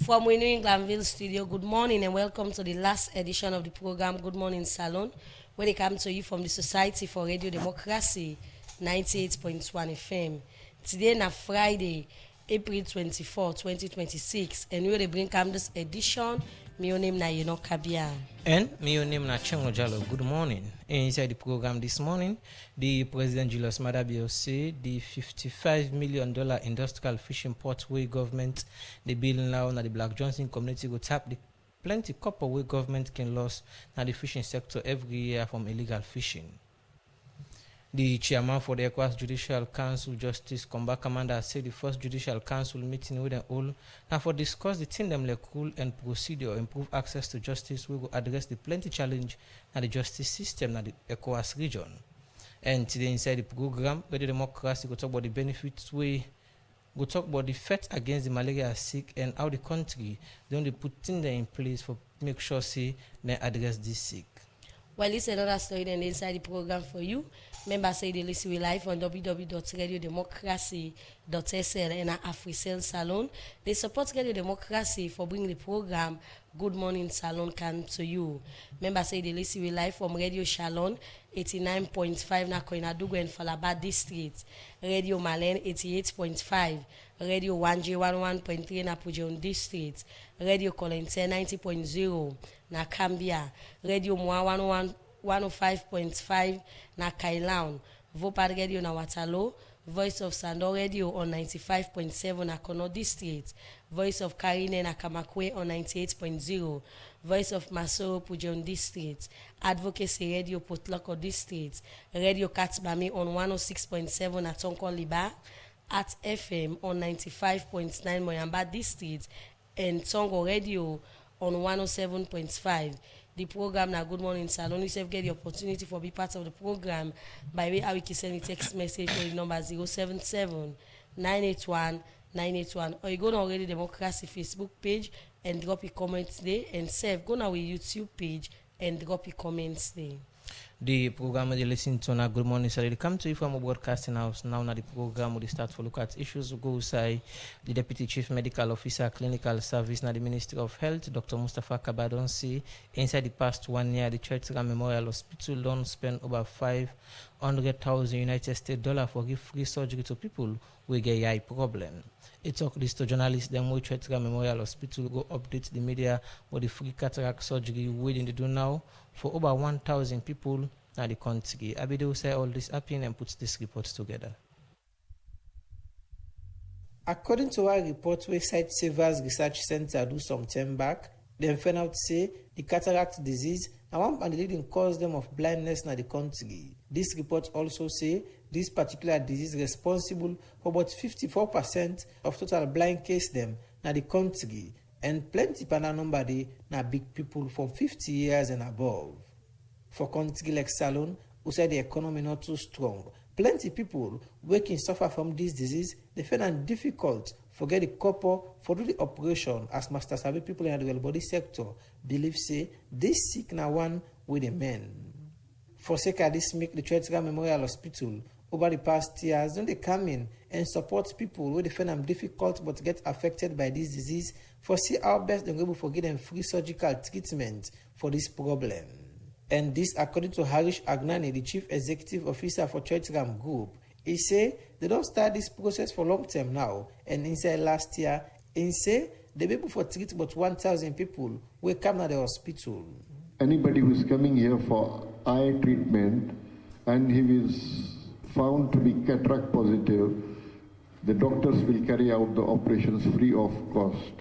From we New Englandville studio, good morning and welcome to the last edition of the program Good Morning Salon, where they come to you from the Society for Radio Democracy, 98.1 FM. Today na Friday, April 24, 2026, and we will bring come this edition. My name na Kabia. And my name na Chengo Jalo. Good morning. Inside the program this morning, the President Julius Madabio say the $55 million industrial fishing port way government the bill now na the Black Johnson community go tap the plenty copper way government can lose na the fishing sector every year from illegal fishing. The chairman for the ECOWAS Judicial Council, Justice Combat Commander, said the first Judicial Council meeting with them all now for discuss the thing them like rule and procedure, improve access to justice. We will address the plenty challenge in the justice system in the ECOWAS region. And today inside the program, Radio Democracy will talk about the benefits we go talk about the fight against the malaria sick and how the country they only put things in place for make sure say they address this sick. Well, it's another story then inside the program for you. Members say they listen we live on www.radiodemocracy.sl and our AfriCell Salon. They support Radio Democracy for bringing the program Good Morning Salon can to you. Members say they listen we live from Radio Shalom 89.5 na Koinadugu and Falaba District, Radio Malen 88.5, Radio 1J11.3 na Pujon District, Radio Colente 90.0 na Cambia, Radio Mwa 105.5 na Kailaun, Vopad Radio na Watalo, Voice of Sando Radio on 95.7 na Kono District, Voice of Karine na Kamakwe on 98.0, Voice of Masoro Pujon District, Advocacy Radio Potloko District, Radio Katsbami on 106.7 na Tonko Liba, at FM on 95.9 Moyamba District, and Tongo Radio on 107.5. The program na Good Morning Salon. You get the opportunity for be part of the program by way how you can send a text message to the number 077-981-981, or you go to already Democracy Facebook page and drop your comments there, and save go now with YouTube page and drop your comments there. The program you listen to now, Good Morning Salon, come to you from a broadcasting house. Now the program will start to look at issues. Go say the Deputy Chief Medical Officer, Clinical Service, now the Ministry of Health, Dr. Mustafa Kabadonsi. Inside the past 1 year, the Church Memorial Hospital don't spend over $500,000 United States dollar for give free surgery to people with a eye problem. It talk this to journalists. Then we Church Memorial Hospital go update the media with the free cataract surgery waiting to do now for over 1,000 people in the country. Abide will say all this happening and puts this report together. According to our report, Wayside Savers Research Center do some time back, they found out say the cataract disease na one of the leading cause them of blindness in the country. This report also say this particular disease responsible for about 54% of total blind case them in the country, and plenty pana number they na big people from 50 years and above. For country like Salon, who say the economy not too strong, plenty people working suffer from this disease. They find it difficult for get the couple for do the operation, as Master Sabi people in the well body sector believe say this sick na one with the men. For sake of this make the Church Memorial Hospital over the past years, don't they come in and support people who they find them difficult but get affected by this disease for see how best they're able to get them free surgical treatment for this problem. And this according to Harish Agnani, the Chief Executive Officer for Churchgram Group. He say they don't start this process for long term now, and inside last year, he say they be able to treat about 1,000 people who come to the hospital. Anybody who is coming here for eye treatment and he is found to be cataract positive, the doctors will carry out the operations free of cost.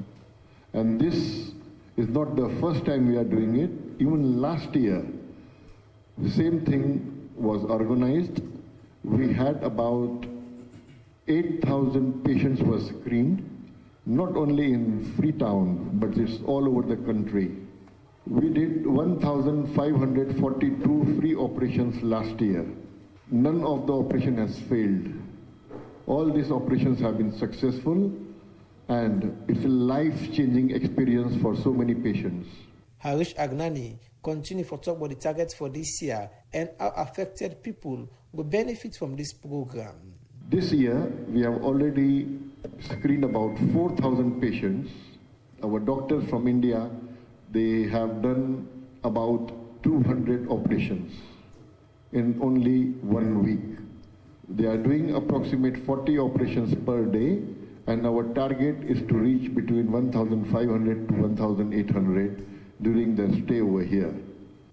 And this is not the first time we are doing it. Even last year, the same thing was organized. We had about 8,000 patients were screened, not only in Freetown, but it's all over the country. We did 1,542 free operations last year. None of the operation has failed. All these operations have been successful, and it's a life-changing experience for so many patients. Harish Agnani continue for talk about the targets for this year and how affected people will benefit from this program. This year, we have already screened about 4,000 patients Our doctors from India, they have done about 200 operations in only 1 week. They are doing approximate 40 operations per day, and our target is to reach between 1,500 to 1,800 during their stay over here.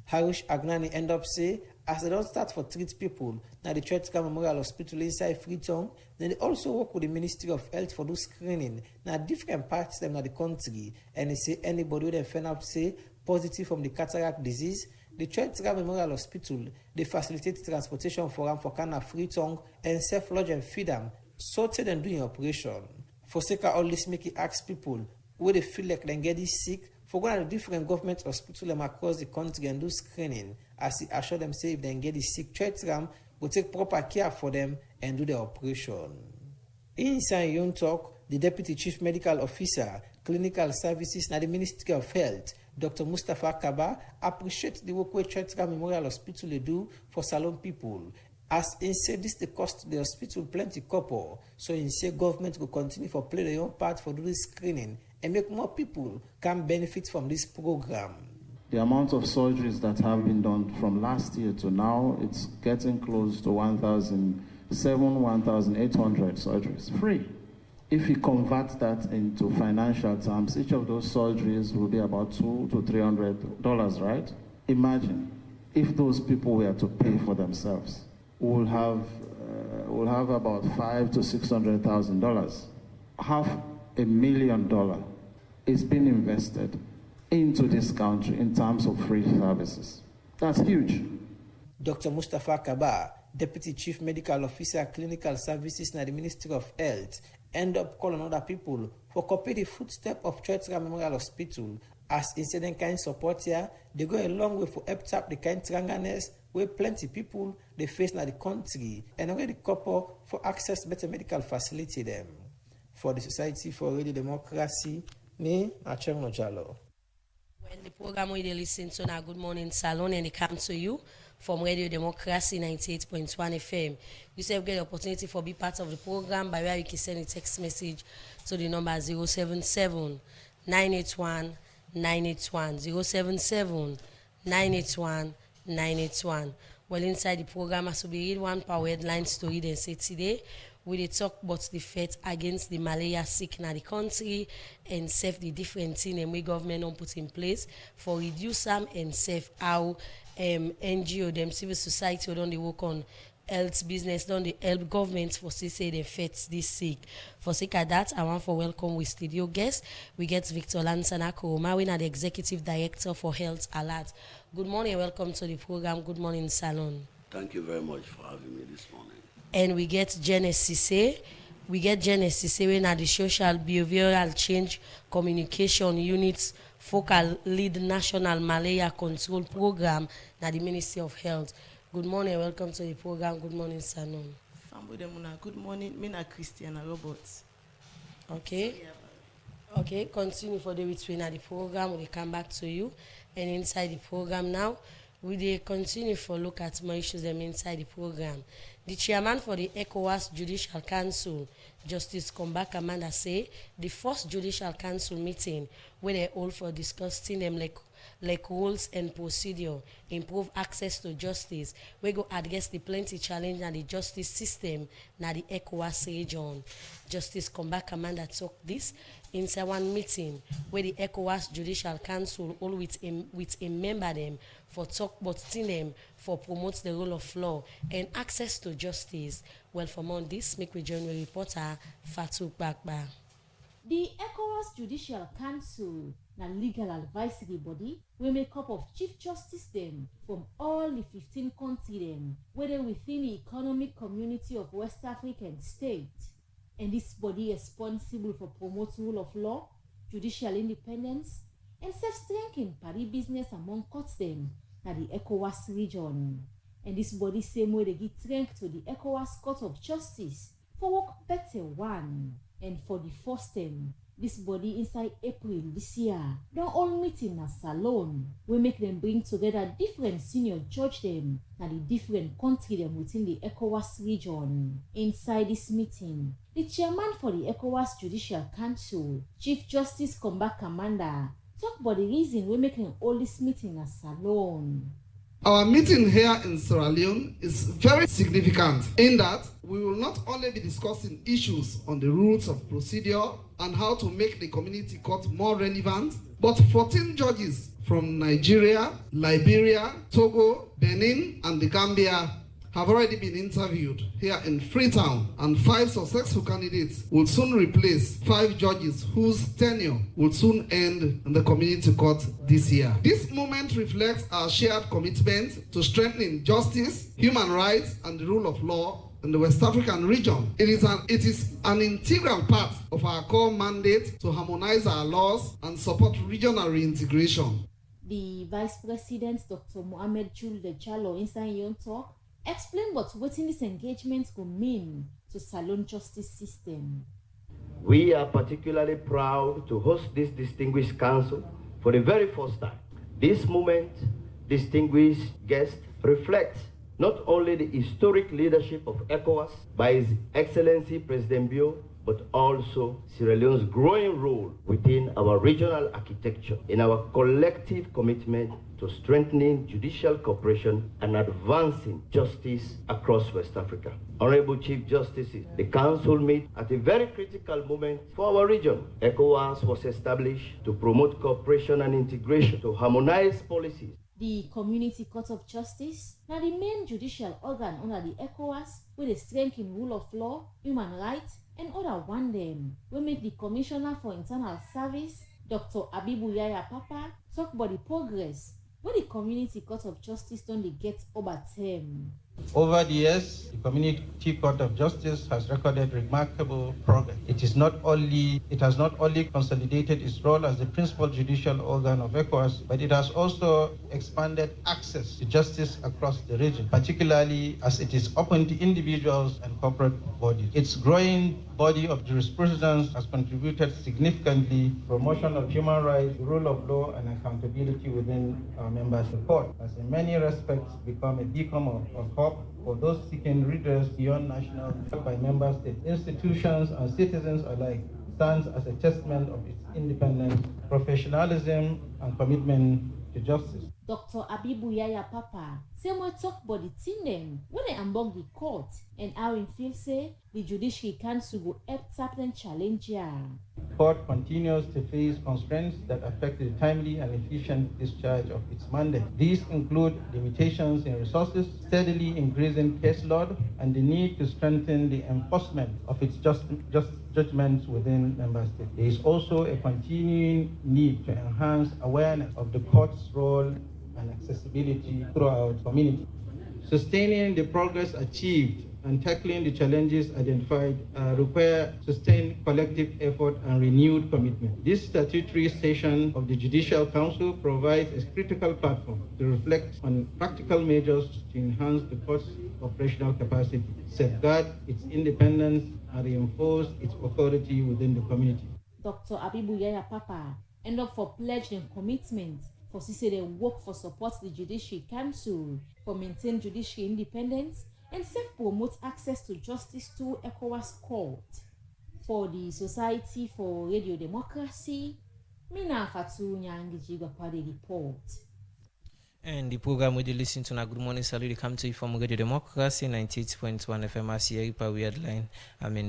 Harish Agnani end up say, as they don't start for treat people, now the Churchka Memorial Hospital inside Freetown, then they also work with the Ministry of Health for do screening. Now different parts them now the country, and they say anybody with them up say positive from the cataract disease. The Churchka Memorial Hospital, they facilitate transportation for them for kind of Freetown and self-lodge and feed them, sorted and doing operation. For sake of all this, make it ask people where they feel like they get sick, for going to the different government hospitals across the country and do screening, as he assure them say if they get sick, Churchram will take proper care for them and do the operation. Inside Young Talk, the Deputy Chief Medical Officer, Clinical Services at the Ministry of Health, Dr. Mustafa Kaba, appreciates the work where Churchram Memorial Hospital they do for Salon people. As he said, this the cost the hospital plenty couple, so he said government will continue for play their own part for doing screening and make more people can benefit from this program. The amount of surgeries that have been done from last year to now, it's getting close to 1,800 surgeries, free. If you convert that into financial terms, each of those surgeries will be about $200 to $300, right? Imagine if those people were to pay for themselves. We'll have about $500,000 to $600,000. $500,000 is being invested into this country in terms of free services. That's huge. Dr. Mustafa Kaba, Deputy Chief Medical Officer, Clinical Services at the Ministry of Health, end up calling other people for copy the footstep of Churchram Memorial Hospital. As incident kind support here, they go a long way for help tap the kind tranganess where plenty people they face in the country and already couple for access better medical facility them. For the Society for Radio Democracy, me, Acheng Jalo. Well, the program we listen to now, Good Morning Salon, and it comes to you from Radio Democracy 98.1 FM. You say get the opportunity for be part of the program by where you can send a text message to the number 077 981 981 077 981 981. Well, inside the program, as we read one power headline story, then say today, we dey talk about the fight against the malaria sick in the country and save the different things and we government don't put in place for reduce them and save how NGO, them civil society, don't they work on health business, don't they help government for say they fight this sick. For sake of that, I want to welcome with studio guest. We get Victor Lansana Koroma, we are the Executive Director for Health Alert. Good morning, welcome to the program. Good morning, Salon. Thank you very much for having me this morning. And we get Genesis. We get Genesis when at the Social Behavioral Change Communication Unit's focal lead National Malaria Control Program at the Ministry of Health. Good morning, welcome to the program. Good morning, Sanon. Good morning, me na Christiana Roberts. Okay. Okay, continue for the between at the program. We'll come back to you. And inside the program now, we will continue for look at more issues them inside the program. The chairman for the ECOWAS Judicial Council, Justice Kombaka Amanda, say the first Judicial Council meeting where they all for discussing them like rules and procedure, improve access to justice. We go address the plenty challenge and the justice system na the ECOWAS region. Justice Kombaka Amanda talk this inside one meeting where the ECOWAS Judicial Council all with a member them for talk about them for promote the rule of law and access to justice. Well, from on this, make we join with reporter Fatou Bakba. The ECOWAS Judicial Council, a legal advisory body, will make up of Chief Justice them from all the 15 countries them, whether within the economic community of West African states. And this body is responsible for promoting rule of law, judicial independence, and self-strengthening party business among courts them at the ECOWAS region. And this body same way they give strength to the ECOWAS Court of Justice for work better one. And for the first time, This body inside April this year don all meet in a salon wey make them bring together different senior judge dem na the different country dem within the ECOWAS region. Inside this meeting, the chairman for the ECOWAS Judicial Council, Chief Justice Combat Commander, talk about the reason wey make them hold this meeting as salon. Our meeting here in Sierra Leone is very significant in that we will not only be discussing issues on the rules of procedure and how to make the community court more relevant, but 14 judges from Nigeria, Liberia, Togo, Benin, and the Gambia have already been interviewed here in Freetown, and 5 successful candidates will soon replace 5 judges whose tenure will soon end in the community court this year. This moment reflects our shared commitment to strengthening justice, human rights, and the rule of law in the West African region. It is an integral part of our core mandate to harmonize our laws and support regional reintegration. The Vice President, Dr. Mohamed Julde Jallo, inside your talk, explain what this engagement could mean to Salon justice system. We are particularly proud to host this distinguished council for the very first time. This moment, distinguished guest, reflects not only the historic leadership of ECOWAS by His Excellency President Bio, but also Sierra Leone's growing role within our regional architecture in our collective commitment to strengthening judicial cooperation and advancing justice across West Africa. Honorable Chief Justices, the Council meet at a very critical moment for our region. ECOWAS was established to promote cooperation and integration, to harmonize policies. The Community Court of Justice now the main judicial organ under the ECOWAS with a strengthening rule of law, human rights, and other one them. We make the Commissioner for Internal Service, Dr. Abibu Yaya Papa, talk about the progress where the Community Court of Justice don't they get over term. Over the years, the Community Court of Justice has recorded remarkable progress. It has not only consolidated its role as the principal judicial organ of ECOWAS, but it has also expanded access to justice across the region, particularly as it is open to individuals and corporate bodies. Its growing body of jurisprudence has contributed significantly to promotion of human rights, the rule of law, and accountability within our members. The court has in many respects become a beacon of hope for those seeking redress beyond national by member state institutions and citizens alike, stands as a testament of its independence, professionalism, and commitment to justice. Dr. Abibu Yaya Papa say more talk about the team them when they embark the court and how in feel say the Judicial Council will help tackle challenge here. The court continues to face constraints that affect the timely and efficient discharge of its mandate. These include limitations in resources, steadily increasing caseload, and the need to strengthen the enforcement of its judgments within member states. There is also a continuing need to enhance awareness of the court's role and accessibility throughout the community. Sustaining the progress achieved and tackling the challenges identified require sustained collective effort and renewed commitment. This statutory session of the Judicial Council provides a critical platform to reflect on practical measures to enhance the court's operational capacity, safeguard its independence, and reinforce its authority within the community. Dr. Abibu Yaya Papa end up for pledging commitment for CC they work for support the Judicial Council for maintain judicial independence and self-promote access to justice to ECOWAS court. For the Society for Radio Democracy, Mina Fatu Nyangiji Gwapade report. And the program we listen to now, Good Morning Salute, they come to you from Radio Democracy, 98.1 FM, RCA, we headline.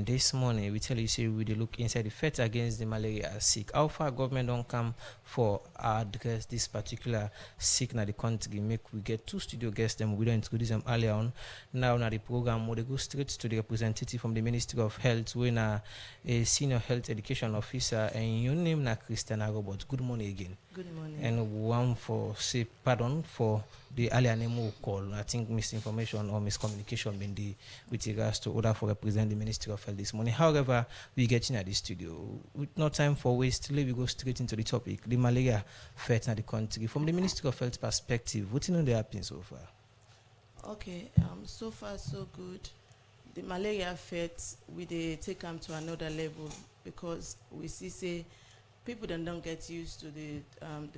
This morning, we tell you, say, we look inside the fight against the malaria sick. How far government don't come for address this particular sick na the country, make we get 2 studio guests, them we don't introduce them earlier on. Now, the program, we go straight to the representative from the Ministry of Health, we na a senior health education officer, and your name na Christiana Robert. Good morning again. Good morning. And one for say pardon for the earlier name call. I think misinformation or miscommunication in the with regards to order for represent the Ministry of Health this morning. However, we get in at the studio with no time for waste. We go straight into the topic. The malaria threat in the country. From the Ministry of Health perspective, what you know they happen so far? Okay, so far so good. the malaria effect, we dey take them to another level because we see say people that don't get used to the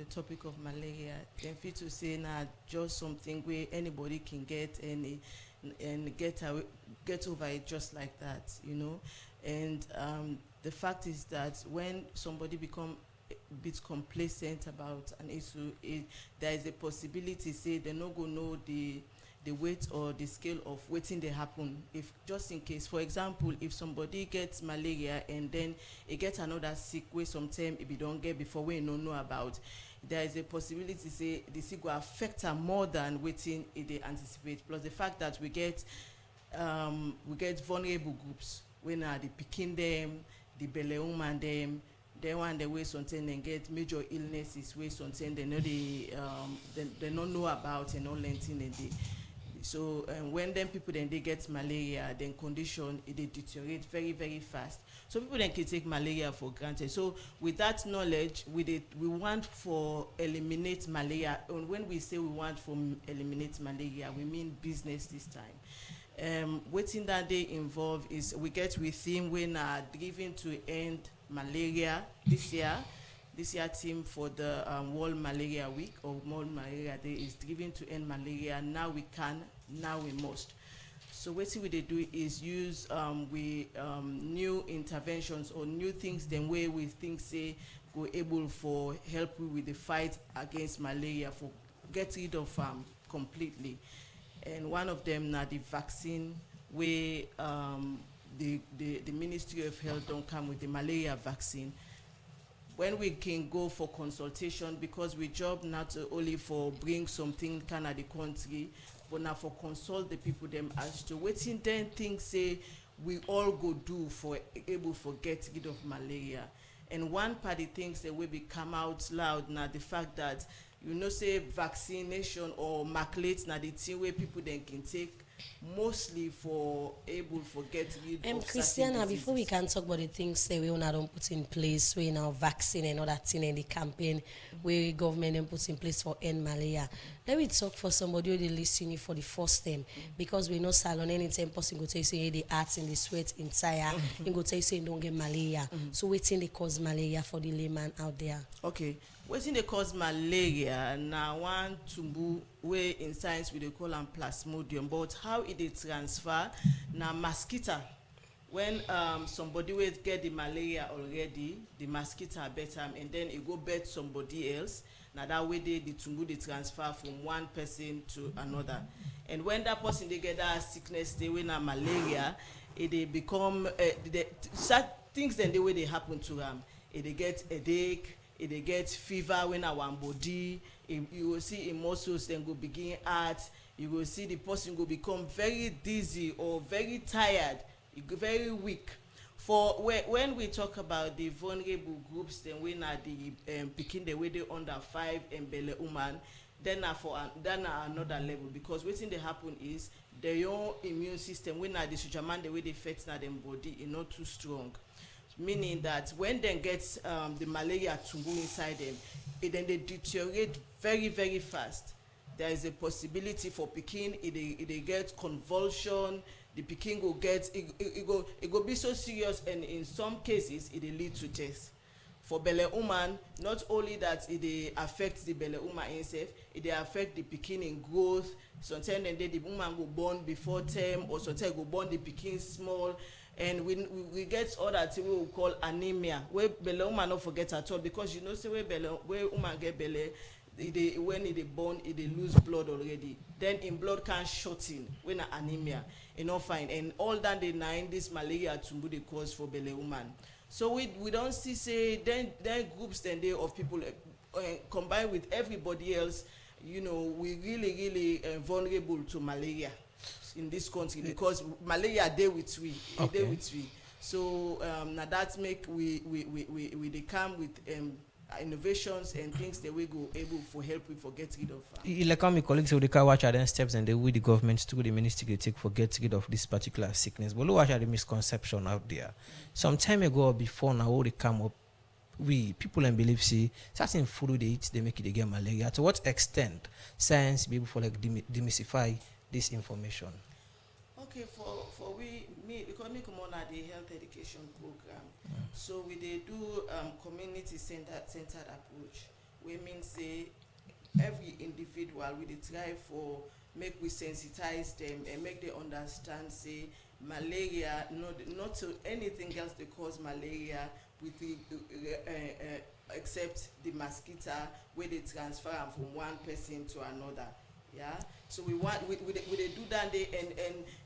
topic of malaria. They feel to say now just something where anybody can get and get over it just like that, you know. And the fact is that when somebody become a bit complacent about an issue, there is a possibility say they no go know the weight or the scale of waiting they happen. If just in case, for example, if somebody gets malaria and then it gets another sick way sometime if you don't get before we don't know about, there is a possibility say the sick will affect her more than waiting if they anticipate. Plus the fact that we get vulnerable groups when are the picking them, the belle woman them, they want the way something and get major illnesses where something they know they don't know about and all anything and they. So when them people then they get malaria, then condition they deteriorate very very fast. So people then can take malaria for granted. So with that knowledge, we want for eliminate malaria. And when we say we want for eliminate malaria, we mean business this time. Waiting that they involve is we theme when are driven to end malaria this year. This year theme for the World Malaria Week or World Malaria Day is driven to end malaria. Now we can, now we must. So what we do is use new interventions or new things then where we think say go able for help with the fight against malaria for get rid of completely. And one of them now the vaccine where the Ministry of Health don't come with the malaria vaccine. When we can go for consultation, because we job not only for bring something kind of the country, but now for consult the people them as to waiting then things say we all go do for able for get rid of malaria. And one part of the things that will be come out loud now the fact that you know say vaccination or maculate now the thing where people then can take mostly for able for get rid of Christiana, before we can talk about the things say we don't put in place, we now vaccine and all that thing in the campaign where government then put in place for end malaria. Let me talk for somebody who they listen for the first time because we know salon anytime person go tell you say the arts in the sweat in tire, and go tell you say don't get malaria. So waiting they cause malaria for the layman out there. Okay. Waiting they cause malaria now one tumbu way in science we they call them plasmodium, but how it is transfer now mosquito when somebody will get the malaria already, the mosquito better and then it go bet somebody else. Now that way the tumbu they transfer from one person to another. And when that person they get that sickness they win a malaria, they become things then the way they happen to them. They get headache, they get fever when our body, you will see in muscles then go begin hurt, you will see the person go become very dizzy or very tired, very weak. For when we talk about the vulnerable groups, then we are the picking the way they under 5 and belle woman, then another level because what thing they happen is their own immune system when the sujaman the way they affect na them body is not too strong. Meaning that when they get the malaria to go inside them, then they deteriorate very, very fast. There is a possibility for picking, they get convulsion, the picking will get, it go be so serious and in some cases, it lead to death. For belle woman, not only that it affects the belle woman itself, it affect the picking in growth. Sometimes the woman go born before term or sometimes go born the picking small. And we get all that thing we call anemia, where belle woman not forget at all because you know say where woman get belle, when they born they lose blood already. Then in blood can shorten when anemia, not fine. And all that the 9 this malaria tumbu they cause for belle woman. So we don't see say then groups then they of people combined with everybody else, you know, we really vulnerable to malaria in this country because malaria day with we, day with we. So now that make we they come with innovations and things that we go able for help we for get rid of. Like how my colleagues say they can watch the steps and the way the government through the ministry take for get rid of this particular sickness. But look at the misconception out there. Some time ago or before now, all they come up. We people and believe see certain food they eat they make it they get malaria. To what extent science be able for like demystify this information? Okay, for we because me come on at the health education program. So we they do community centered approach. We mean say every individual we dey try for make we sensitize them and make they understand say malaria not to anything else they cause malaria with the except the mosquito where they transfer am from one person to another. Yeah, so we dey do that day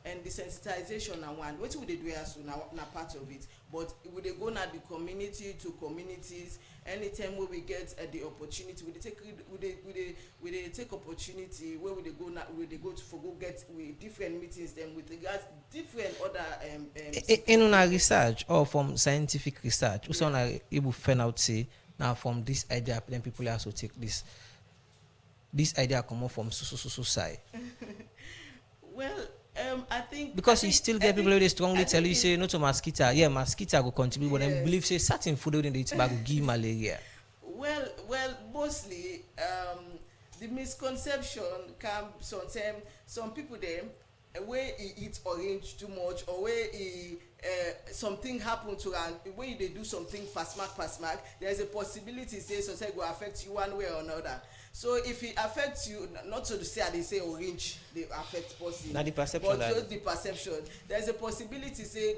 and the sensitization na one. What we dey do here so na part of it. But we dey go na the community to communities. Anytime where we get the opportunity, we dey take opportunity where we dey go to for go get with different meetings them with regards different other in una research or from scientific research, we are able to find out say now from this idea, then people also take this idea come from so side. Well, I think because you still get people who they strongly tell you say no to mosquito. Yeah, mosquito will contribute, but then believe say certain food within the eat bag will give malaria. Well, mostly the misconception come sometimes some people them where he eat orange too much or where he something happen to and when they do something pass mark, there's a possibility say something will affect you one way or another. So if it affects you, not to say they say orange, they affect person. Not the perception. But just the perception. There's a possibility say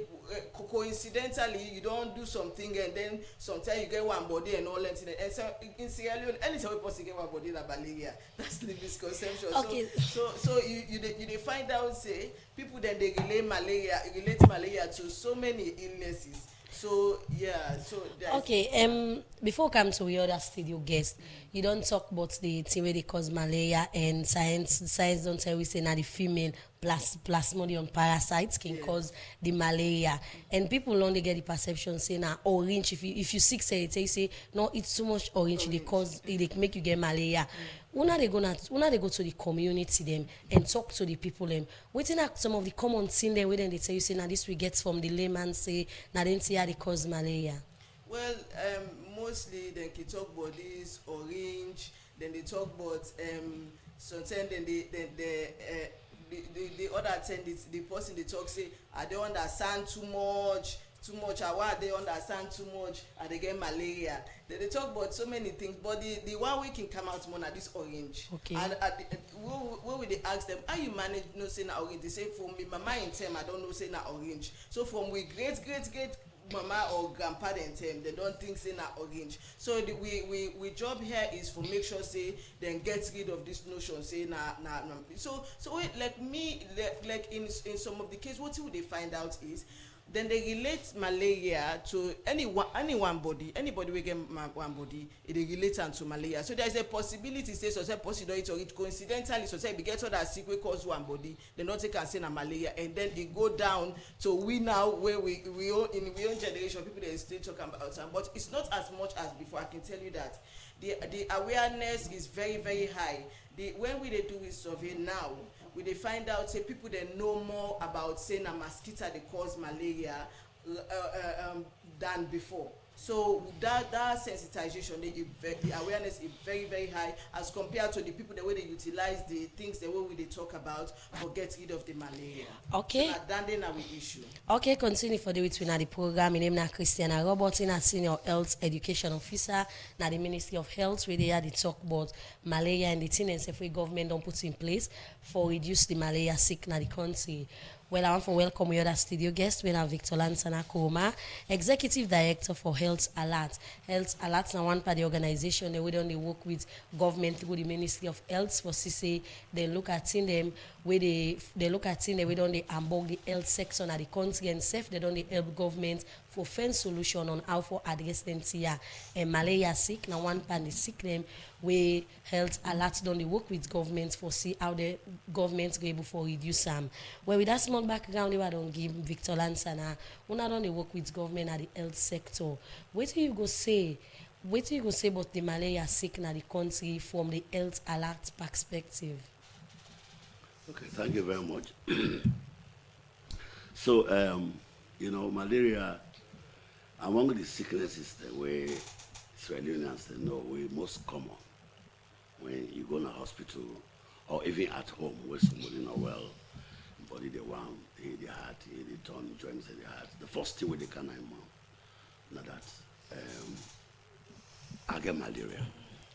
coincidentally you don't do something and then sometimes you get one body and all that. And so in Sierra Leone, anytime a person get one body like malaria, that's the misconception. Okay. So you find out say people then they relate malaria to so many illnesses. So yeah, so okay. Before come to your other studio guest, you don't talk about the thing where they cause malaria and science don't tell we say now the female plasmodium parasites can cause the malaria, and people only get the perception say now orange if you sick say say no it's too much orange they make you get malaria. When they go to the community them and talk to the people them, waiting at some of the common thing there where they tell you say now this we get from the layman say now then see how they cause malaria. Well, mostly they can talk about this orange, then they talk about sometimes then the other attendees, the person they talk say I don't understand too much, I want they understand too much, and they get malaria. They talk about so many things, but the one we can come out more na this orange. Okay. And when we they ask them, how you manage no say na orange? They say for me, mama in term I don't know say na orange. So from we great mama or grandpa then term, they don't think say na orange. So we job here is for make sure say then get rid of this notion say na. So like in some of the case, what would they find out is then they relate malaria to anybody we get one body, it relates to malaria. So there's a possibility say so possible it or it coincidentally so say we get other sick we cause one body, they not take and say na malaria, and then they go down to we now where we own generation people they still talking about them, but it's not as much as before. I can tell you that the awareness is very very high. When we they do this survey now, we they find out say people they know more about saying a mosquito they cause malaria than before. So that sensitization, the awareness is very very high as compared to the people the way they utilize the things the way they talk about for get rid of the malaria. Okay. So that then our issue. Okay, continue for the week with the program. My name is Christiana Robertson, a senior health education officer na the Ministry of Health, where they had the talk about malaria and the things if we government don't put in place for reduce the malaria sick na the country. Well, I want to welcome your other studio guest. We have Victor Lansana Kuruma, Executive Director for Health Alert. Health Alert is one part of the organization. They only work with government through the Ministry of Health for CC. They look at them where they look at them where they unbog the health section of the country and safe. They don't help government for find solution on how for address them here. And malaria sick now one part the sick them where Health Alert don't they work with government for see how the government go able for reduce them. Well, with that small background, they don't give Victor Lansana. We not only work with government at the health sector. What do you go say about the malaria sick in the country from the Health Alert perspective? Okay, thank you very much. So, malaria, among the sicknesses that we Australians know we most common when you go to the hospital or even at home where somebody not well. body they want, the heart, the tongue, joints, and the heart. The first thing with the canine mom, now that I get malaria.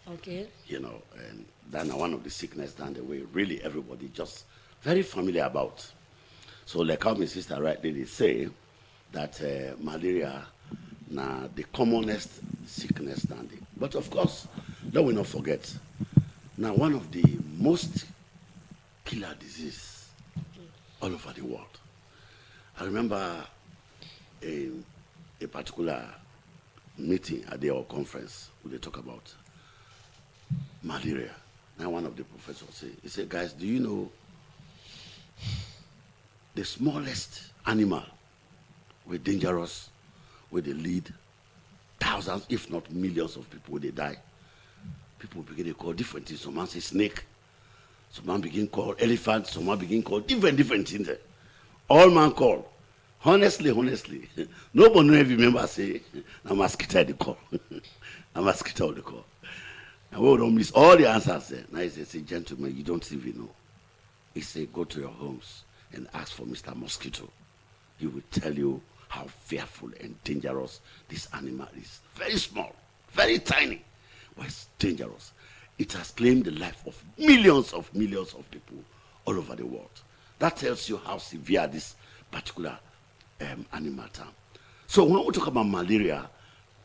Okay. You know, and that's one of the sickness down the way, really everybody just very familiar about. So like how my sister rightly they say that malaria now the commonest sickness down there. But of course, let we not forget, now one of the most killer disease all over the world. I remember a particular meeting at their conference where they talk about malaria. Now one of the professors he said, guys, do you know the smallest animal were dangerous, where they lead thousands, if not millions of people where they die? People begin to call different things. Some man say snake, some man begin call elephant, some man begin call different things. All man call. Honestly, nobody know if you remember say, I'm mosquito the call. I'm mosquito the call. And we don't miss all the answers there. Now he say, gentlemen, you don't even know. He say, go to your homes and ask for Mr. Mosquito. He will tell you how fearful and dangerous this animal is. Very small, very tiny, but it's dangerous. It has claimed the life of millions of people all over the world. That tells you how severe this particular animal is. So when we talk about malaria,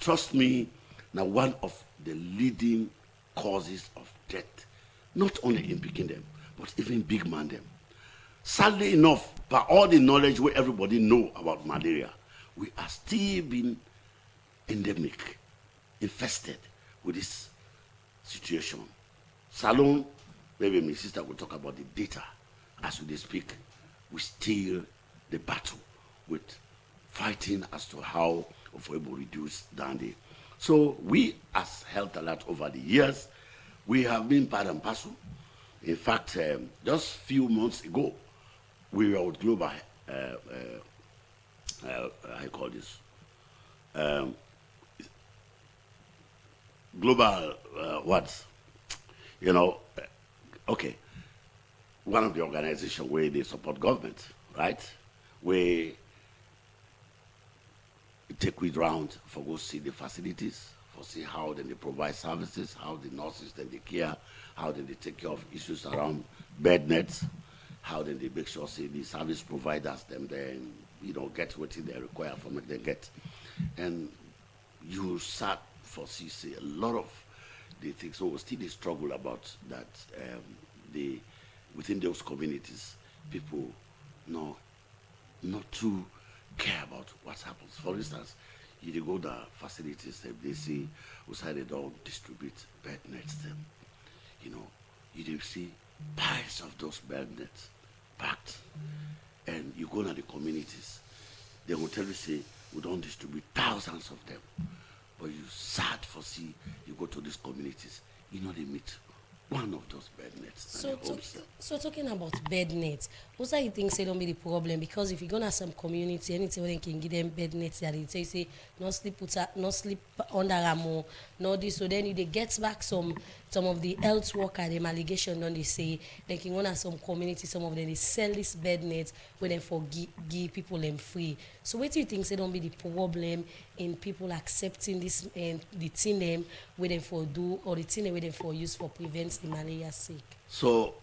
trust me, now one of the leading causes of death, not only in picking them, but even big man them. Sadly enough, by all the knowledge where everybody know about malaria, we are still being endemic, infested with this situation. Salon, maybe my sister will talk about the data. As we speak, we still the battle with fighting as to how we will reduce down there. So we as Health Alert over the years, we have been part and parcel. In fact, just a few months ago, we were with global, I call this, global, what? You know, okay. One of the organizations where they support government, right? Where take we round for go see the facilities, for see how then they provide services, how the nurses then they care, how then they take care of issues around bed nets, how then they make sure say the service providers them then get what they require for make them get. And you start for see a lot of the things. So still they struggle about that within those communities, people not too care about what happens. For instance, you go to facilities, they see outside they don't distribute bed nets them. You see piles of those bed nets packed. And you go to the communities, they will tell you, say, we don't distribute thousands of them. But you sad for see, you go to these communities, they meet one of those bed nets. So talking about bed nets, what do you think say don't be the problem? Because if you go to some community, anything where they can give them bed nets, that they say not sleep under a no this. So then they get back some of the health worker, them allegation, don't they say they can go to some community, some of them they sell this bed nets where they for give people them free. So what do you think say don't be the problem in people accepting this and the thing them where they for do or the thing where they for use for prevent the malaria sick? So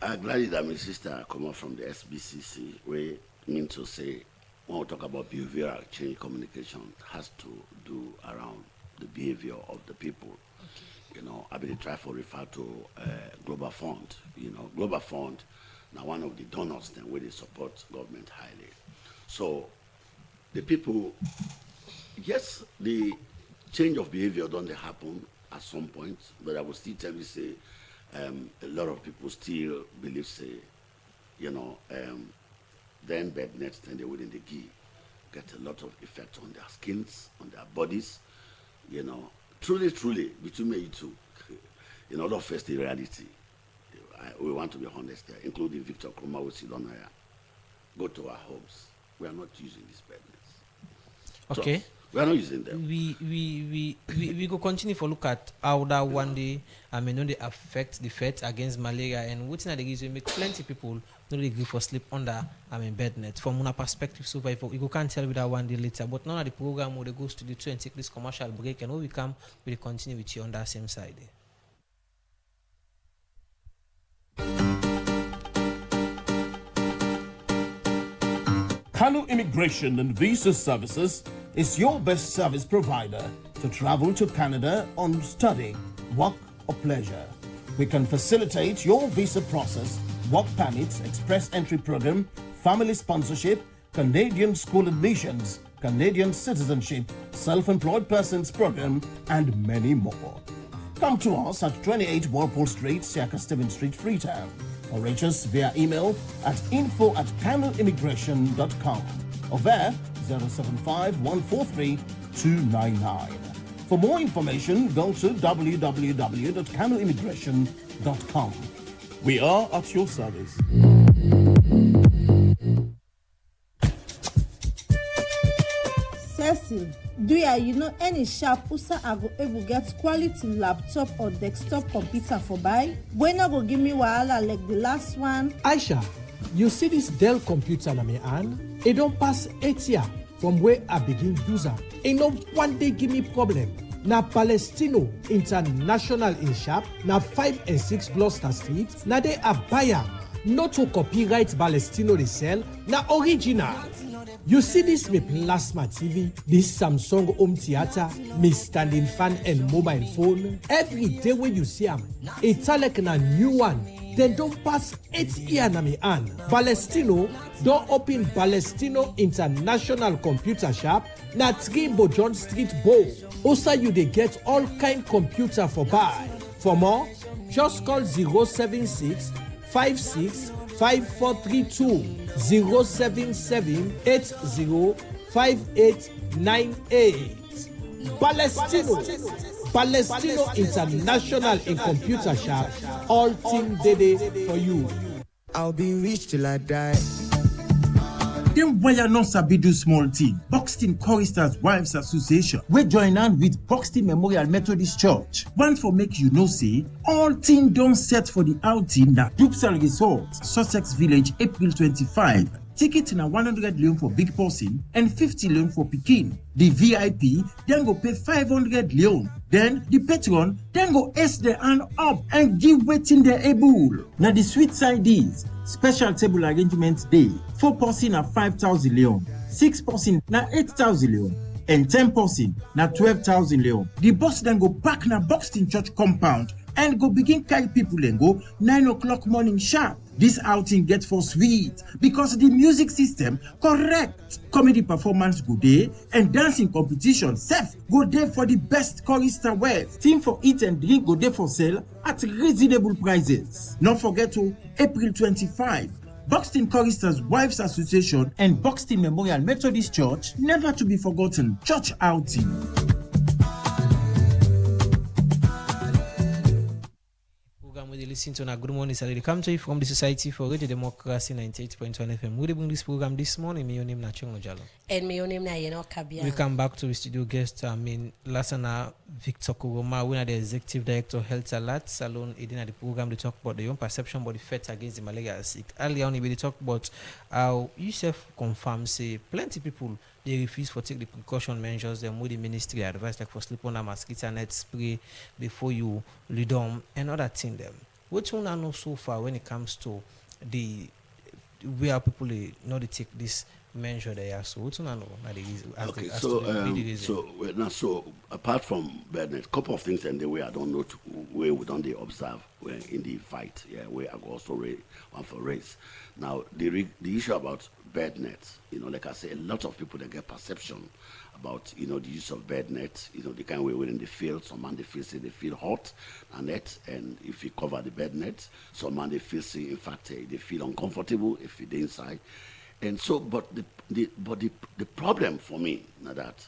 I'm glad that my sister come up from the SBCC, where mean to say when we talk about behavioral change, communication has to do around the behavior of the people. Okay. I've been trying to refer to Global Fund. Global Fund, now one of the donors then where they support government highly. So the people, yes, the change of behavior don't happen at some point, but I will still tell you, say, a lot of people still believe, say, then bed nets, then they wouldn't get a lot of effect on their skins, on their bodies. Truly, between me and you two, don't face the reality. We want to be honest there, including Victor Kruma, we sit on here. Go to our homes. We are not using these bed nets. Okay. We are not using them. We go continue for look at how that one day, when they affect the fight against malaria, and what's not the reason make plenty people not agree for sleep under bed net. From one perspective, so you can't tell with that one day later. But now the program will go to the 2 and take this commercial break, and when we come, we'll continue with you on that same side. Kano Immigration and Visa Services is your best service provider to travel to Canada on study, work, or pleasure. We can facilitate your visa process, work permits, express entry program, family sponsorship, Canadian school admissions, Canadian citizenship, self-employed persons program, and many more. Come to us at 28 Walpole Street, Siaka Stephen Street, Freetown, or reach us via email at info@canadimmigration.com or via 075-143-299. For more information, go to www.canadimmigration.com. We are at your service. Cecil, do you know any shop usa I go able get quality laptop or desktop computer for buy? When I go give me wahala like the last one? Aisha, you see this Dell computer na me hand? It don't pass 8 years from where I begin user. It no one day give me problem. Na Palestino International in shop, na 5 and 6 Gloucester Street, na they a buyer. Not to copyright Palestino they sell, na original. You see this me plasma TV, this Samsung home theater, me standing fan and mobile phone. Every day when you see them, it's like a new one. Then don't pass 8 years na me hand. Palestino don't open Palestino International Computer Shop na 3 Bojon Street Bow. Also you they get all kind computer for buy. For more, just call 076 56 5432 077805898. Palestino International in Computer Shop. All things they for you. I'll be rich till I die. Dem why non sabi do small thing. Buxton Choristers Wives Association. We join hand with Buxton Memorial Methodist Church. One for make you know say all things don't set for the outing that Judicial Resort, Sussex Village, April 25. Ticket na 100 leon for big person and 50 leon for Pekin. The VIP then go pay 500 leon. Then the patron then go ace their hand up and give waiting their able. Now the sweet side is special table arrangement day. 4 person na 5,000 leon, 6 person na 8,000 leon, and 10 person na 12,000 leon. The bus then go back na Buxton Church compound and go begin carry people and go 9 o'clock morning sharp. This outing gets for sweet because the music system correct. Comedy performance go there and dancing competition self go there for the best chorister wear. Team for eat and drink go there for sale at reasonable prices. Don't forget to April 25. Buxton Choristers Wives Association and Buxton Memorial Methodist Church, never to be forgotten church outing. They listen to Good Morning Saturday. Come to you from the Society for Radio Democracy 98.1 FM. We bring this program this morning. My name is Jalo. And my name is Yeno Kabia. We come back to the studio guest. Last night, Victor Kuroma, we are the Executive Director of Health Alert Salon. In the program, they talk about the own perception about the fight against the malaria sick. Earlier on, we talk about how you self confirm say plenty people they refuse to take the precaution measures. They the ministry advice like for sleep on a mosquito net spray before you lead on and other thing them. What you know so far when it comes to the where people they know they take this measure they are, so what you know okay, so apart from a couple of things and the way I don't know where we don't they observe in the fight, where I go also one for race. Now the issue about bed nets, like I say, a lot of people they get perception about the use of bed nets, the kind of way when they feel, some man they feel hot and net, and if you cover the bed net, some man they feel in fact they feel uncomfortable if you're inside. And so but the problem for me now that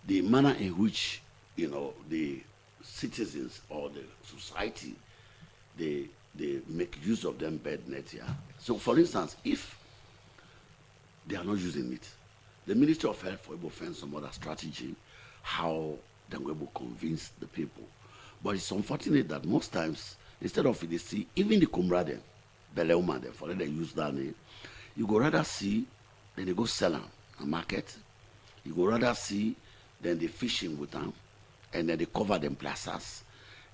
the manner in which the citizens or the society they make use of them bed nets. So for instance, if they are not using it, the Ministry of Health for able find some other strategy how they will able convince the people. But it's unfortunate that most times, instead of they see, even the Kumra them, Beleuma them, for them they use that name, you go rather see, then they go sell them a market. You go rather see, then they fishing with them, and then they cover them plazas.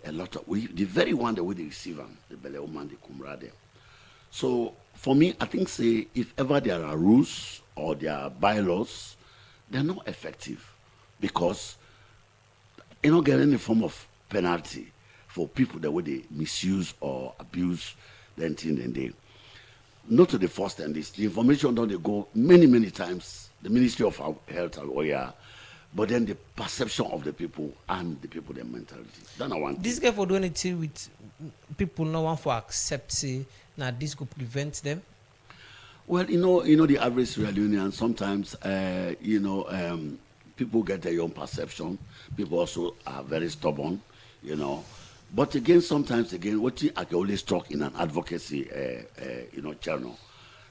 A lot of, the very one that we receive them, the Beleuma and the Kumra them. So for me, I think say if ever there are rules or there are bylaws, they're not effective because you don't get any form of penalty for people that way they misuse or abuse the thing and they not to the first and this. The information don't they go many times, the Ministry of Health or yeah, but then the perception of the people and the people their mentality. That's not one. This guy for doing it with people no one for accept say now this could prevent them. Well, you know the average Sierra Leonean sometimes people get their own perception. People also are very stubborn, But again, sometimes what I can always talk in an advocacy channel,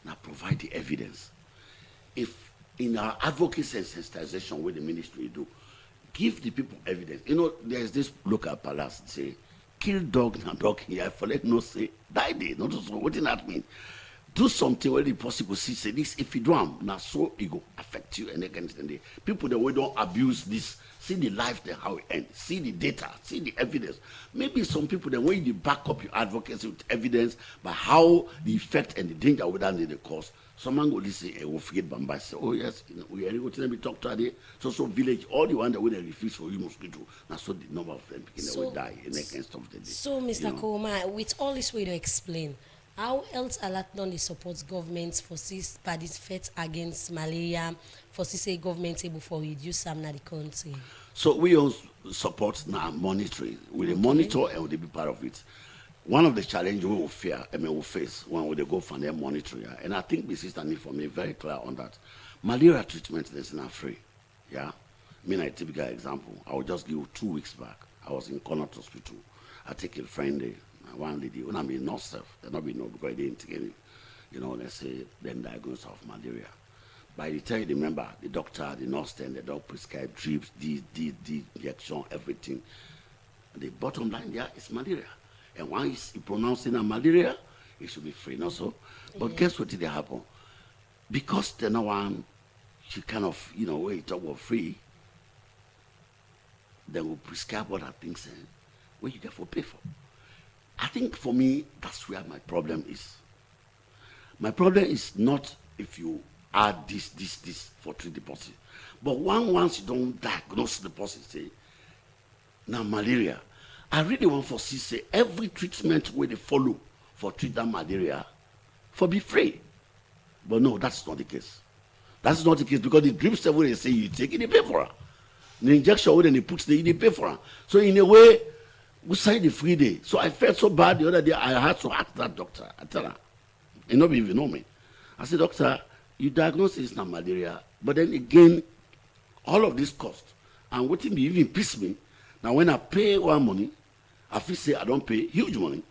now provide the evidence. If in our advocacy and sensitization with the ministry do, give the people evidence. There's this local palace say, kill dog and dog here for let no say die day. Not so what did that mean? Do something where the possible see say this if you don't now so it go affect you and against the people that we don't abuse this, see the life there how it ends, see the data, see the evidence. Maybe some people the way you back up your advocacy with evidence by how the effect and the danger without the cause. Someone will say, will forget Bamba say, oh yes, we are going to be talk today. So village, all the one that would refuse for you mosquito. Now so the number of them will die in against of the day. So Mr. Koma, with all this way to explain, how else alert non supports governments for this participate against malaria, for say government able for reduce some na the country? So we also support now monitoring. We monitor and we be part of it. One of the challenges we will face when we go for their monitoring, and I think the sister need for me very clear on that. Malaria treatment is not free. Yeah, a typical example. I will just give you 2 weeks back. I was in Connaught Hospital. I take a friend there. One lady, when I'm in North Self, they not be know because they didn't take any, let's say, then diagnosis of malaria. By the time you remember, the doctor, the nurse, then the dog prescribe drips, the injection, everything. The bottom line there is malaria. And once you pronounce it a malaria, it should be free, not so. But guess what did happen? Because the no one, she kind of, when you talk about free, they will prescribe other things where you therefore pay for. I think for me, that's where my problem is. My problem is not if you add this for treat the person. But once you don't diagnose the person, say, now malaria, I really want for see say every treatment where they follow for treat that malaria for be free. But no, that's not the case. That's not the case because the drips where they say you take it, they pay for it. The injection where they put they pay for it. So in a way, we signed the free day. So I felt so bad the other day, I had to ask that doctor. I tell her, and nobody even know me. I said, doctor, you diagnosed this now malaria, but then again, all of this cost. And what me even piss me. Now when I pay one money, I feel say I don't pay huge money.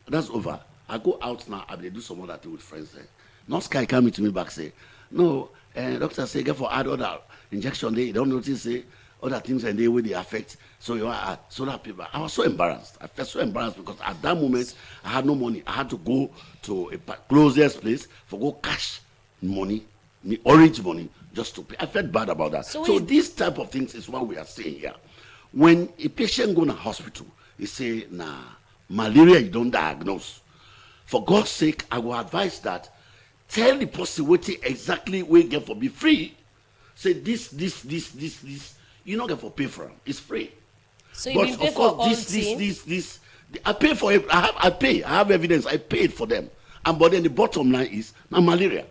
That's over. I go out now, I do some other thing with friends there. Nurse guy coming to me back say, no, doctor say get for add other injection there, you don't notice say other things and they will they affect. So you are so that people. I was so embarrassed. I felt so embarrassed because at that moment I had no money. I had to go to a closest place for go cash money, orange money, just to pay. I felt bad about that. So this type of things is what we are saying here. When a patient go to hospital, they say, nah, malaria you don't diagnose. For God's sake, I will advise that tell the person what exactly we get for be free. Say this. You don't get for pay for them. It's free. So you pay for all this. I pay for it. I pay. I have evidence. I paid for them. But then the bottom line is now malaria.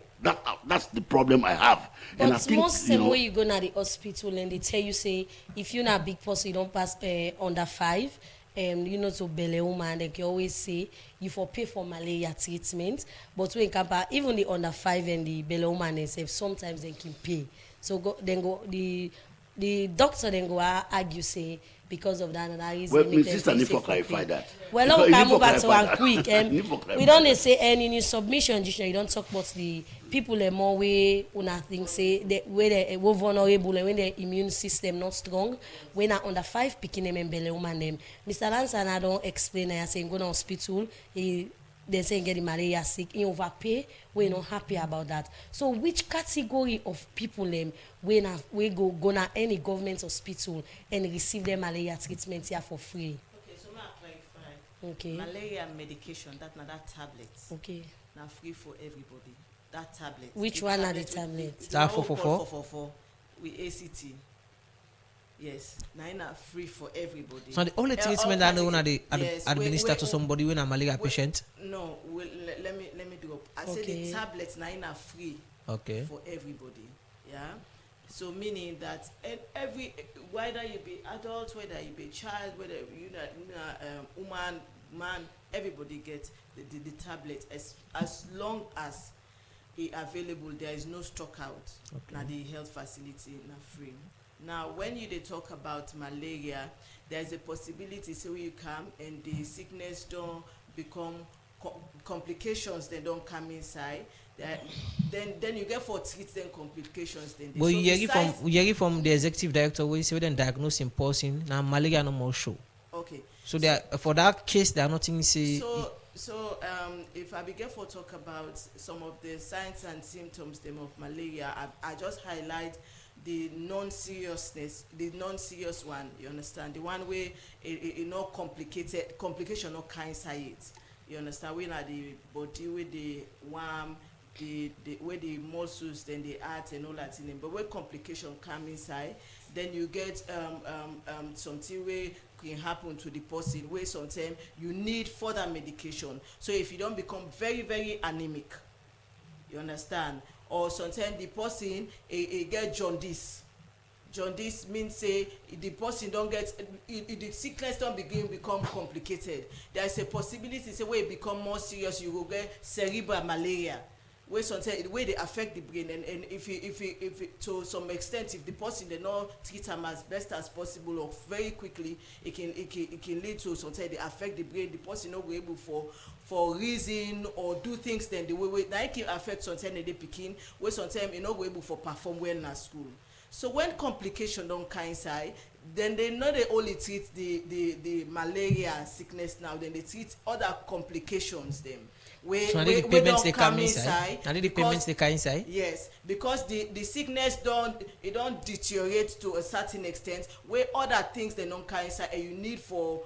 That's the problem I have. But and I think most time when you go to the hospital and they tell you say if you're not a big person, you don't pass under 5. To Bele woman, they can always say you for pay for malaria treatment. But when compare even the under 5 and the Bele woman themselves, sometimes they can pay. So the doctor then go argue say because of that, and that is Well, make them sister, feel need safe for for clarify pay. that. Well, now we can move back to one that. quick. Need for We clarify don't that. say any in submission, you don't talk about the people more way una think say where they were vulnerable and when their immune system not strong, when are under 5 picking them and belly woman them. Mr. Lansan, I don't explain. I say go to hospital. They say get the malaria sick, he overpay, we're not happy about that. So which category of people we go na any government hospital and receive their malaria treatment here for free? Okay, so I clarify. Okay. Malaria medication, that tablet. Okay. Now free for everybody. That tablet. Which one are the tablets? That 444? With ACT. Yes, now free for everybody. So the only treatment that they yes, administer to somebody when a malaria patient. No, let me do up. I said the tablets now free. Okay. For everybody. Yeah. So meaning that every whether you be adult, whether you be child, whether you woman, man, everybody gets the tablet as long as it available. There is no stock out. Okay. Now the health facility now free. Now, when they talk about malaria, there is a possibility, so you come and the sickness don't become complications, they don't come inside. Then you get for treat them complications. Then but you hear from the executive director where you say then diagnose in person now malaria no more show. Okay. So there for that case there are nothing say. So if I begin to talk about some of the signs and symptoms of malaria, I just highlight the non-serious one, you understand? The one where it not complication not kind side. You understand? When the body with the worm, where the muscles, then the heart and all that in them. But when complication come inside, then you get something where can happen to the person where sometimes you need further medication. So if you don't become very, very anemic, you understand? Or sometimes the person get jaundice. Jaundice means say the person don't get the sickness don't become complicated. There is a possibility say where it become more serious, you will get cerebral malaria. Where sometimes the way they affect the brain, and if to some extent if the person they not treat them as best as possible or very quickly, it can lead to sometimes they affect the brain. The person not be able for reason or do things then the way that it can affect sometimes they picking where sometimes you not be able for perform well in school. So when complication don't come inside, then they know they only treat the malaria sickness now, then they treat other complications them. So the payments they come inside. And the payments they come inside. Yes, because the sickness don't deteriorate to a certain extent where other things they don't come inside and you need for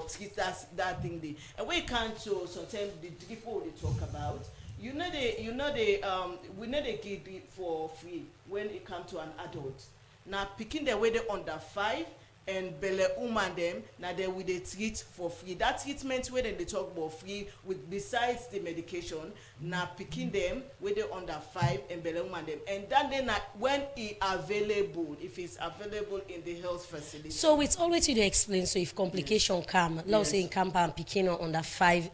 treat that thing there. And when it comes to sometimes the people they talk about, we know they give it for free when it comes to an adult. Now picking the way they under 5 and belle woman them now they will they treat for free. That treatment where they talk about free with besides the medication now picking them where they under 5 and belle woman them and then when it available, if it's available in the health facility. So it's always to explain. So if complication come, let's say in camp and picking under 5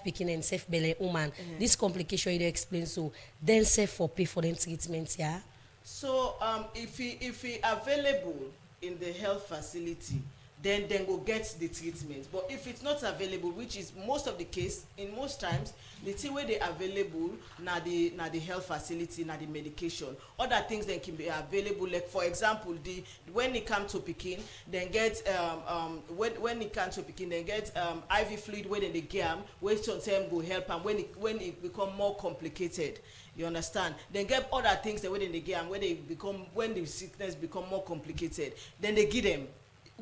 picking and safe belly woman, this complication you explain so then safe for pay for them treatment, yeah. So if it available in the health facility, then go get the treatment. But if it's not available, which is most of the case, in most times, the thing where they available na the health facility, na the medication. Other things then can be available. Like for example, when it comes to picking, then get when it comes to picking, then get IV fluid where they get them, where sometimes go help and when it become more complicated. You understand? Then get other things that when they get them, when the sickness become more complicated, then they give them.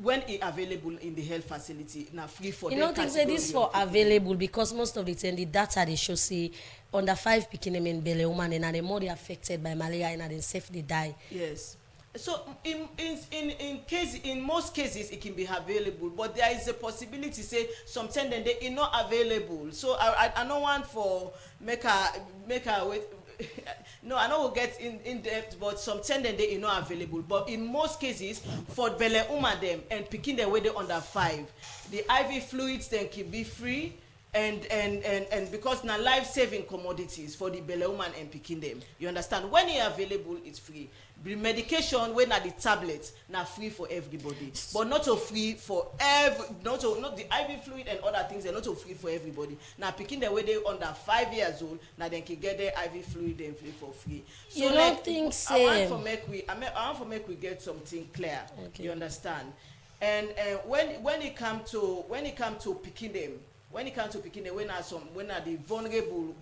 When it available in the health facility, now free for them. You know, things say this for available because most of the time the data they show say under 5 picking them in belly woman and they more they affected by malaria and they safely die. Yes. So in most cases it can be available, but there is a possibility say sometimes then they are not available. So I don't want for make a wait. No, I know we'll get in depth, but sometimes they are not available. But in most cases, for belle woman them and picking their way they under 5, the IV fluids then can be free, and because now life-saving commodities for the belle woman and picking them. You understand? When it available, it's free. The medication when at the tablet now free for everybody, but not so free for not the IV fluid and other things. They're not so free for everybody. Now picking the way they under 5 years old, now they can get their IV fluid and free for free. So you don't think so? I want to make we get something clear. Okay. You understand? And when it come to picking them. When it comes to picking them, when are the vulnerable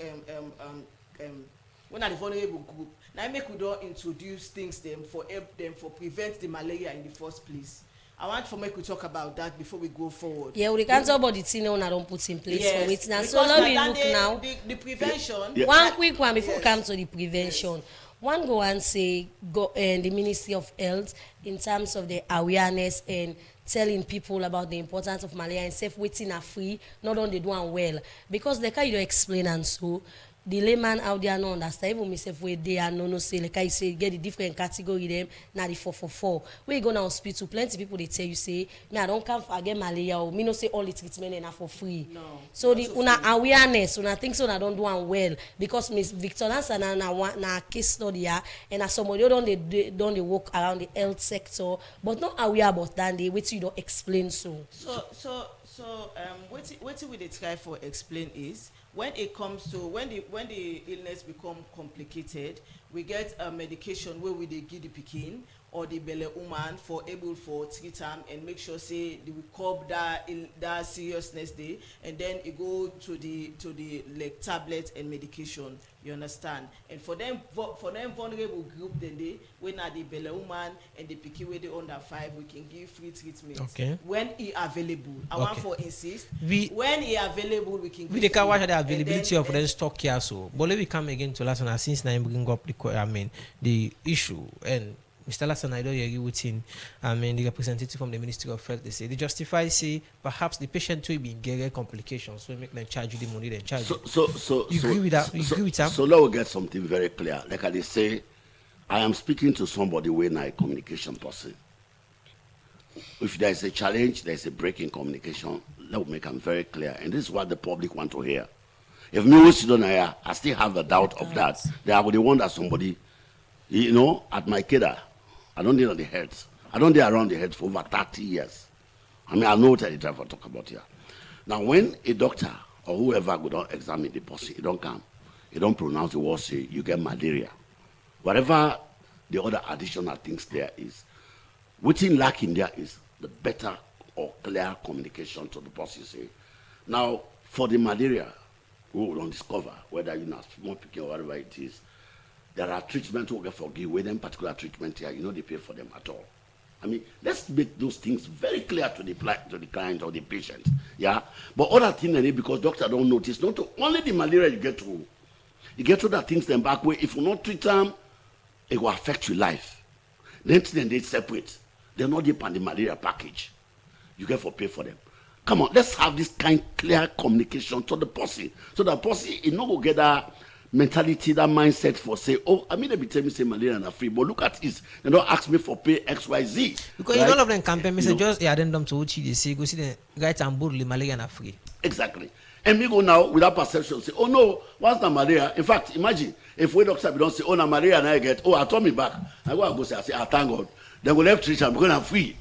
group, now make we don't introduce things them for help them for prevent the malaria in the first place. I want to make we talk about that before we go forward. Yeah, we can't talk about the thing I don't put in place for it now. So let me look now. The prevention. Yeah. One quick one before we come to the prevention. One go and say the Ministry of Health in terms of the awareness and telling people about the importance of malaria and safe waiting are free, not only do one well. Because the kind you explain and so the layman out there no understand even myself where they are no say like I say get the different category them now the 444. We go now hospital, plenty people they tell you say me I don't come for get malaria or me no say all the treatment and are for free. No. So the una awareness, una think so I don't do one well because Miss Victor Nansa na case study and as somebody don't they walk around the health sector but not aware about that they wait you don't explain so. So what we they try for explain is when it comes to when the illness become complicated, we get a medication where we they give the pikin or the belle woman for able for treat time and make sure say they will curb that seriousness day and then it go to the like tablet and medication. You understand? And for them vulnerable group then they when are the belle woman and the pikin where they under 5 we can give free treatment. Okay. When it available. I want for insist. When it available we can. We the can watch the availability of the stock here so. But let me come again to last one since now bring up the issue and Mr. Lasson, I don't agree with him. The representative from the Ministry of Health, they say they justify, say perhaps the patient will be getting complications, so make them charge you the money, then charge. So you agree with that? You agree with that? So now we get something very clear. Like I say, I am speaking to somebody when I communication person. If there is a challenge, there is a break in communication. Let me make them very clear, and this is what the public want to hear. If me was don't hear, I still have a doubt of that. They are the one that somebody, at my kidda. I don't deal on the heads. I don't deal around the heads for over 30 years. I know what I try to talk about here. Now, when a doctor or whoever go down examine the person, he don't come, he don't pronounce the word, say you get malaria. Whatever the other additional things there is, what's lacking there is the better or clear communication to the person. Say, now for the malaria, we will discover whether you know small picking or whatever it is. There are treatments we get for give with them particular treatment here. They pay for them at all. Let's make those things very clear to the client or the patient. Yeah. But other things because doctor don't notice. Not only the malaria you get to that things them back way. If you not treat them, it will affect your life. Then they separate. They're not deep on the malaria package. You get for pay for them. Come on, let's have this kind of clear communication to the person. So the person is not going to get that mentality, that mindset for say, they be telling me say malaria are free, but look at this. They don't ask me for pay XYZ. Because right? All of them campaign, just addendum to what they say, go see the right and boldly malaria are free. Exactly. And we go now with that perception, say, oh no, what's the malaria? In fact, imagine if we doctor don't say, oh, na malaria and I get, I turn me back. I go and go say, thank God. Then we'll have treatment because I'm free.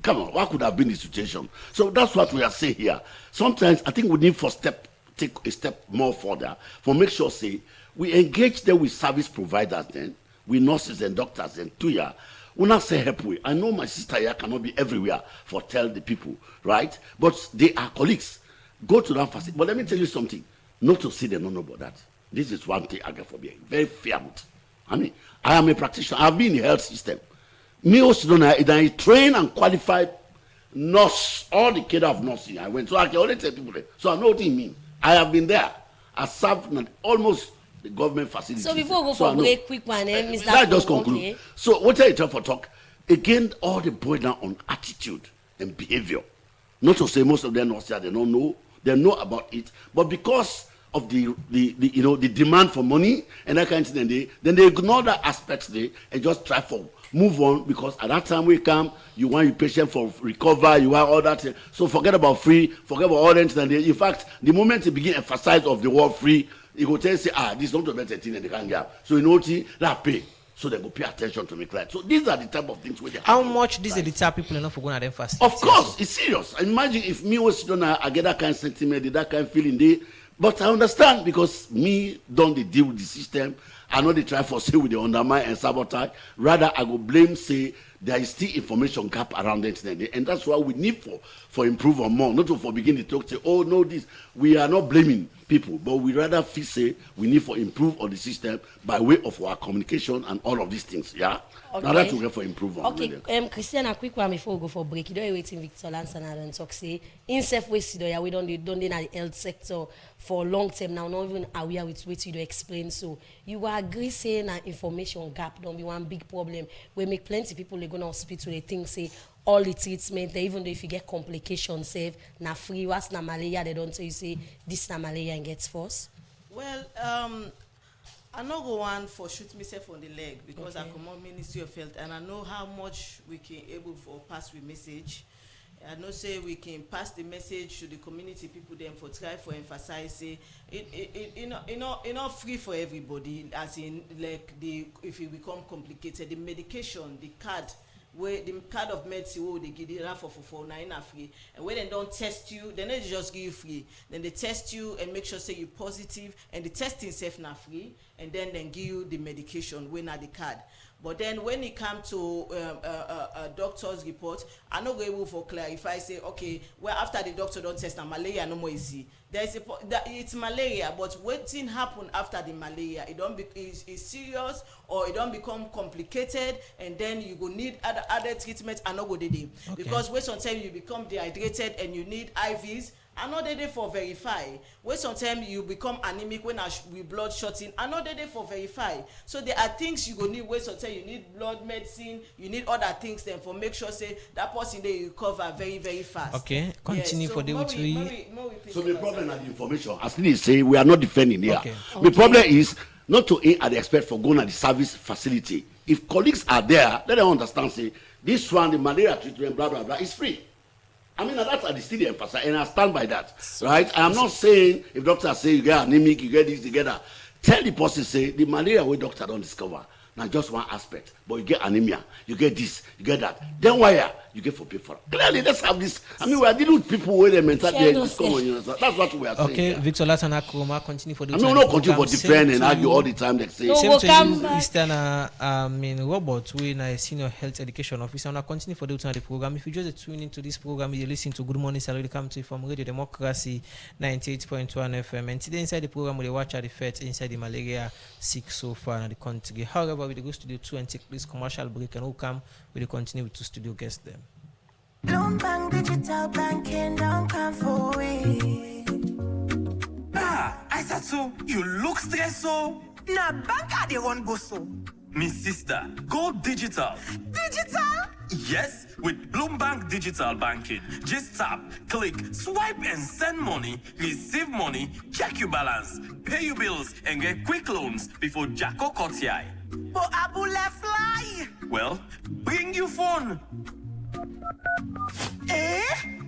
Come on, what could have been the situation? So that's what we are saying here. Sometimes I think we need take a step more further for make sure say we engage them with service providers then with nurses and doctors and we not say help we. I know my sister here cannot be everywhere for tell the people, right? But they are colleagues. Go to that facility. But let me tell you something. Not to say they don't know about that. This is one thing I get for being very fair. I am a practitioner. I've been in the health system. Me also don't know I train and qualified nurse, all the kid of nursing. I went so I can only tell people that. So I know what it means. I have been there. I served almost the government facilities. So before we go for a break, quick one, Mr. That just conclude. Okay. So what I try for talk again, all the boil down on attitude and behavior. Not to say most of them not say they don't know, they know about it, but because of the demand for money and that kind of thing, then they ignore that aspect there and just try for move on, because at that time we come, you want your patient for recover, you want all that. So forget about free, forget about all that. And in fact, the moment you begin emphasize of the word free, you go tell say, this is not the better thing and they can't get. So you know that pay. So they go pay attention to me client. So these are the type of things we have. How much this deter people enough for going at them fast? Of course, it's serious. Imagine if me was done, I get that kind of sentiment, that kind of feeling there. But I understand, because me don't deal with the system. I know they try for say with the undermine and sabotage. Rather, I go blame say there is still information gap around the internet, and that's why we need for improve on more. Not for begin to talk say, oh no, this we are not blaming people, but we rather feel say we need for improve on the system by way of our communication and all of these things. Yeah. Okay. Now that we get for improve on. Okay, Christian, a quick one before we go for break. You don't waiting Victor Lance and I don't talk say in safe ways we don't in the health sector for long term now, not even aware with what you do explain. So you agree saying that information gap don't be one big problem. We make plenty people they go to hospital, they think say all the treatment, even though if you get complications, save na free, what's na malaria, they don't tell you say this na malaria and gets force. Well, I know go on for shoot myself on the leg, because I come on Ministry of Health and I know how much we can able for pass with message. I know say we can pass the message to the community people them for try for emphasize say it not free for everybody, as in like if it become complicated, the medication, the card where the card of medicine they give you for 9 free, and when they don't test you, then they just give you free. Then they test you and make sure say you positive, and the testing self not free, and then give you the medication when at the card. But then when it comes to a doctor's report, I not go able for clarify say okay, well after the doctor don't test now malaria no more easy. There's it's malaria, but what thing happen after the malaria? It don't be is serious, or it don't become complicated, and then you go need other treatment. I not go dey because when sometimes you become dehydrated and you need IVs. I know they for verify. When sometimes you become anemic when we blood shotting, I know they for verify. So there are things you go need. When sometimes you need blood medicine, you need other things then for make sure say that person they recover very very fast. Okay, continue for the So the problem is the information. As they say, we are not defending here. Okay. The problem is not to aim at the expert for going at the service facility. If colleagues are there, let them understand say this one, the malaria treatment, blah blah blah, is free. I mean, that's at the still emphasize, and I stand by that, right? I'm not saying if doctors say you get anemic, you get this together. Tell the person say the malaria we doctor don't discover. Now just one aspect, but you get anemia, you get this, you get that. Then why you get for pay for it? Clearly, let's have this. I mean, we are dealing with people where they mentality is common. You know, that's what we are saying. Okay, Victor Latana Kroma, continue for the. I mean, we not continue for defend and argue all the time. They say. Same to you, Eastern Robert, we are a senior health education officer. And I continue for the program. If you just tune into this program, you listen to Good Morning Salary, come to you from Radio Democracy 98.1 FM. And today inside the program, we watch at the effects inside the malaria sick so far in the country. However, we go studio 2 and take this commercial break, and we'll come we continue with 2 studio guests them. Bloomberg Digital Banking don't come for it. I said so. You look stressed so. Nah, bank they run go so. Me sister, go digital. Digital? Yes, with Bloomberg Digital Banking. Just tap, click, swipe and send money, receive money, check your balance, pay your bills and get quick loans before Jacko cuts your eye. But Abu left fly. Well, bring your phone.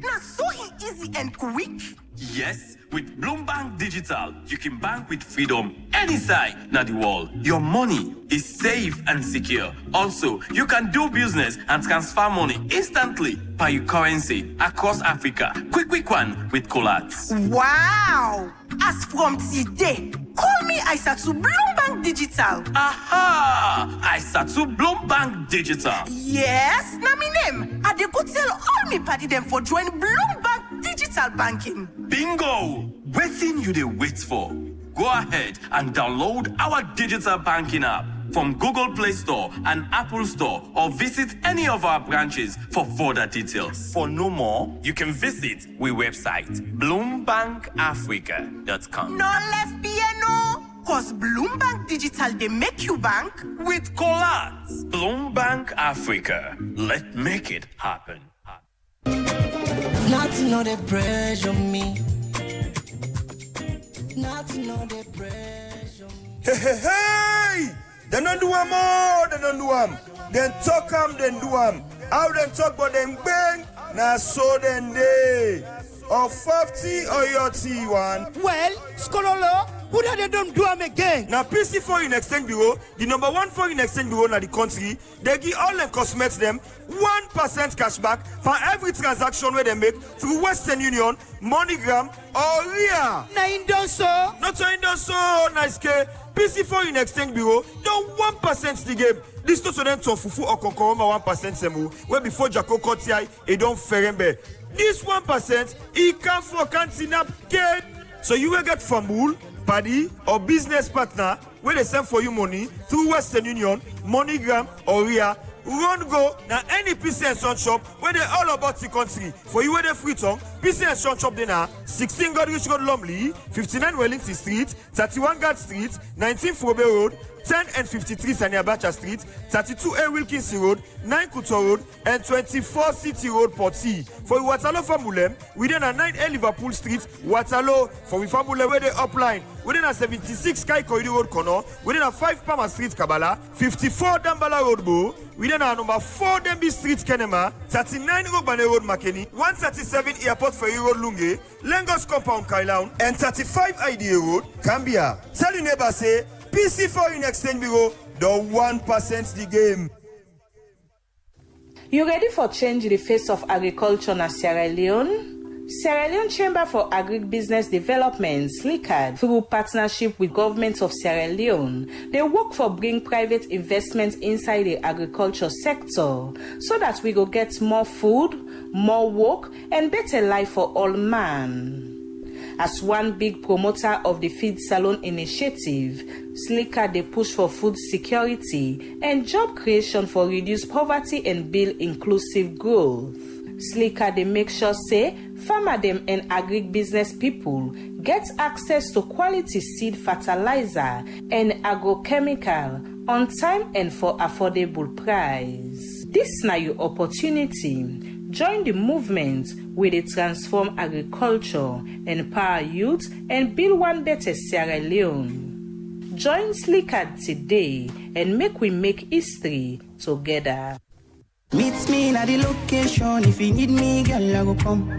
Not so easy and quick. Yes, with Bloomberg Digital, you can bank with freedom anytime in the world. Your money is safe and secure. Also, you can do business and transfer money instantly by your currency across Africa. Quick one with Colats. Wow! As from today, call me Aisatu Bloomberg Digital. Aha! Aisatu Bloomberg Digital. Yes, na me name. I dey go tell all me party them for join Bloomberg Digital Banking. Bingo! Waiting you dey wait for. Go ahead and download our digital banking app from Google Play Store and Apple Store, or visit any of our branches for further details. For no more, you can visit we website bloombankafrica.com. No left piano, cause Bloomberg Digital they make you bank with Colats. Bloomberg Africa. Let's make it happen. Not to know the pressure me. Not to know the pressure me. Hey! They don't do more, they don't do Then talk am, then do am. How them talk but them bang, na so then they. Or 50 or your T1. Well, Skololo, who that they don't do them again? Now PC Foreign Exchange Bureau, the number one foreign exchange bureau in the country, they give all them customers them 1% cashback for every transaction where they make through Western Union, MoneyGram, or RIA. Na Indoso. Not so Indoso, nice K. PC Foreign Exchange Bureau, don't 1% the game. This to them to fufu or konkoroma 1% semu, where before Jacko Kotiai, it don't ferembe. This 1%, it come for Kantinap K. So you will get from Bull, Paddy, or business partner where they send for you money through Western Union, MoneyGram, or RIA. Run go now any PC and Son shop where they all about the country. For you where they free tongue, PC and Son shop they now 16 Godrich Road Lumley, 59 Wellington Street, 31 Guard Street, 19 Frobe Road, 10 and 53 Saniabacha Street, 32 A Wilkinson Road, 9 Kuto Road, and 24 City Road Porty. For Waterloo Famulem, within a 9 A Liverpool Street, Waterloo. For Famulem where they upline, within a 76 Sky Corridor Road Corner, within a 5 Palmer Street Kabbalah, 54 Dambala Road Bo, within a number 4 Denby Street Kenema, 39 Rogbane Road Makeni, 137 Airport Ferry Road Lunge, Lagos Compound Kailaun, and 35 IDA Road, Cambia. Tell your neighbor say, PC Foreign Exchange Bureau, the 1% the game. You ready for change the face of agriculture in Sierra Leone? Sierra Leone Chamber for Agribusiness Development, SLICAD, through partnership with government of Sierra Leone, they work for bring private investment inside the agriculture sector so that we go get more food, more work, and better life for all man. As one big promoter of the Feed Salon initiative, SLICAD they push for food security and job creation for reduce poverty and build inclusive growth. SLICAD they make sure say farmer them and agribusiness people get access to quality seed fertilizer and agrochemical on time and for affordable price. This now your opportunity. Join the movement where they transform agriculture, empower youth, and build one better Sierra Leone. Join SLICAD today and make we make history together. Meet me at the location. If you need me, girl, I go come.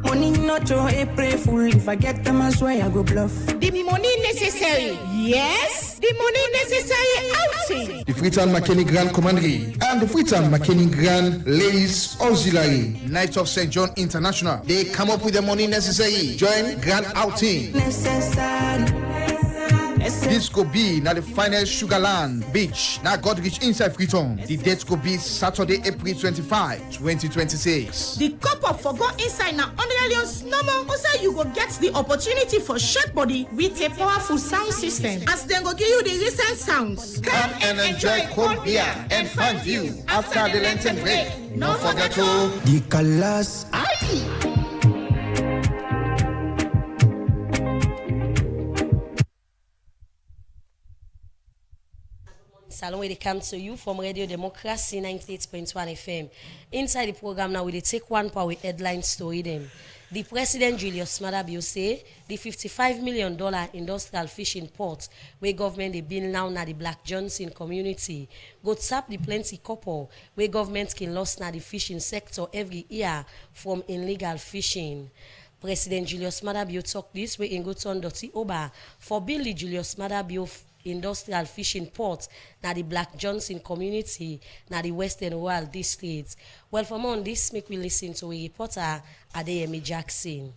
Money not your April fool. If I get them, I swear I go bluff. The money necessary. Yes, the money necessary outing. The Freetown McKinney Grand Commandery and the Freetown McKinney Grand Ladies Auxiliary Knights of St. John International. They come up with the money necessary. Join Grand Outing. This could be now the final Sugarland Beach. Now God reach inside Freetown. The date could be Saturday, April 25, 2026. The couple for go inside now 100 million snowman. Also, you go get the opportunity for shake body with a powerful sound system. As they go give you the recent sounds. Come and enjoy cold beer and fun view after the Lenten break. Don't forget to the colors. Salon where they come to you from Radio Democracy 98.1 FM. Inside the program now, we take one part with headline story them. The President Julius Madabio say the $55 million industrial fishing port where government they build now na the Black Johnson community go tap the plenty couple where government can lost na the fishing sector every year from illegal fishing. President Julius Madabio talk this way in Goton.T Oba for build the Julius Madabio industrial fishing port na the Black Johnson community na the Western Royal District. Well, for more on this, make we listen to a reporter Adeyemi Jackson.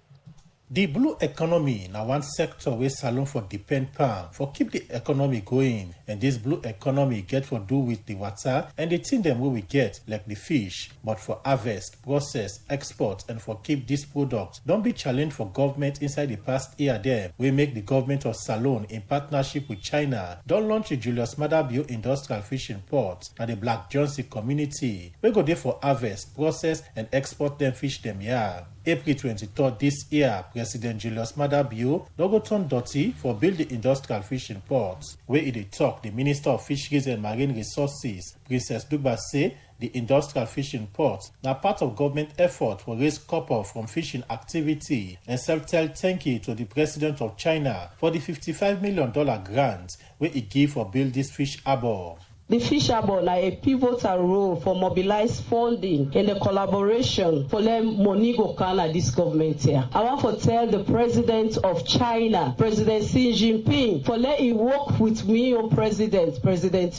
The blue economy na one sector where Salon for depend pan for keep the economy going, and this blue economy get for do with the water and the thing them where we get like the fish, but for harvest, process, export, and for keep this product don't be challenged for government inside the past year there. We make the government of Salon in partnership with China don't launch a Julius Madabio industrial fishing port and the Black Johnson community. We go there for harvest, process, and export them fish them here. April 23rd this year, President Julius Madabio Dogoton.T for build the industrial fishing ports. Where it talk, the Minister of Fisheries and Marine Resources, Princess Dugba say the industrial fishing ports now part of government effort to raise copper from fishing activity and self-tell thank you to the President of China for the $55 million grant where he give for build this fish harbor. The fish harbor na a pivotal role for mobilize funding in the collaboration for them money go can at this government here. I want to tell the president of China, President Xi Jinping, for let him work with me, President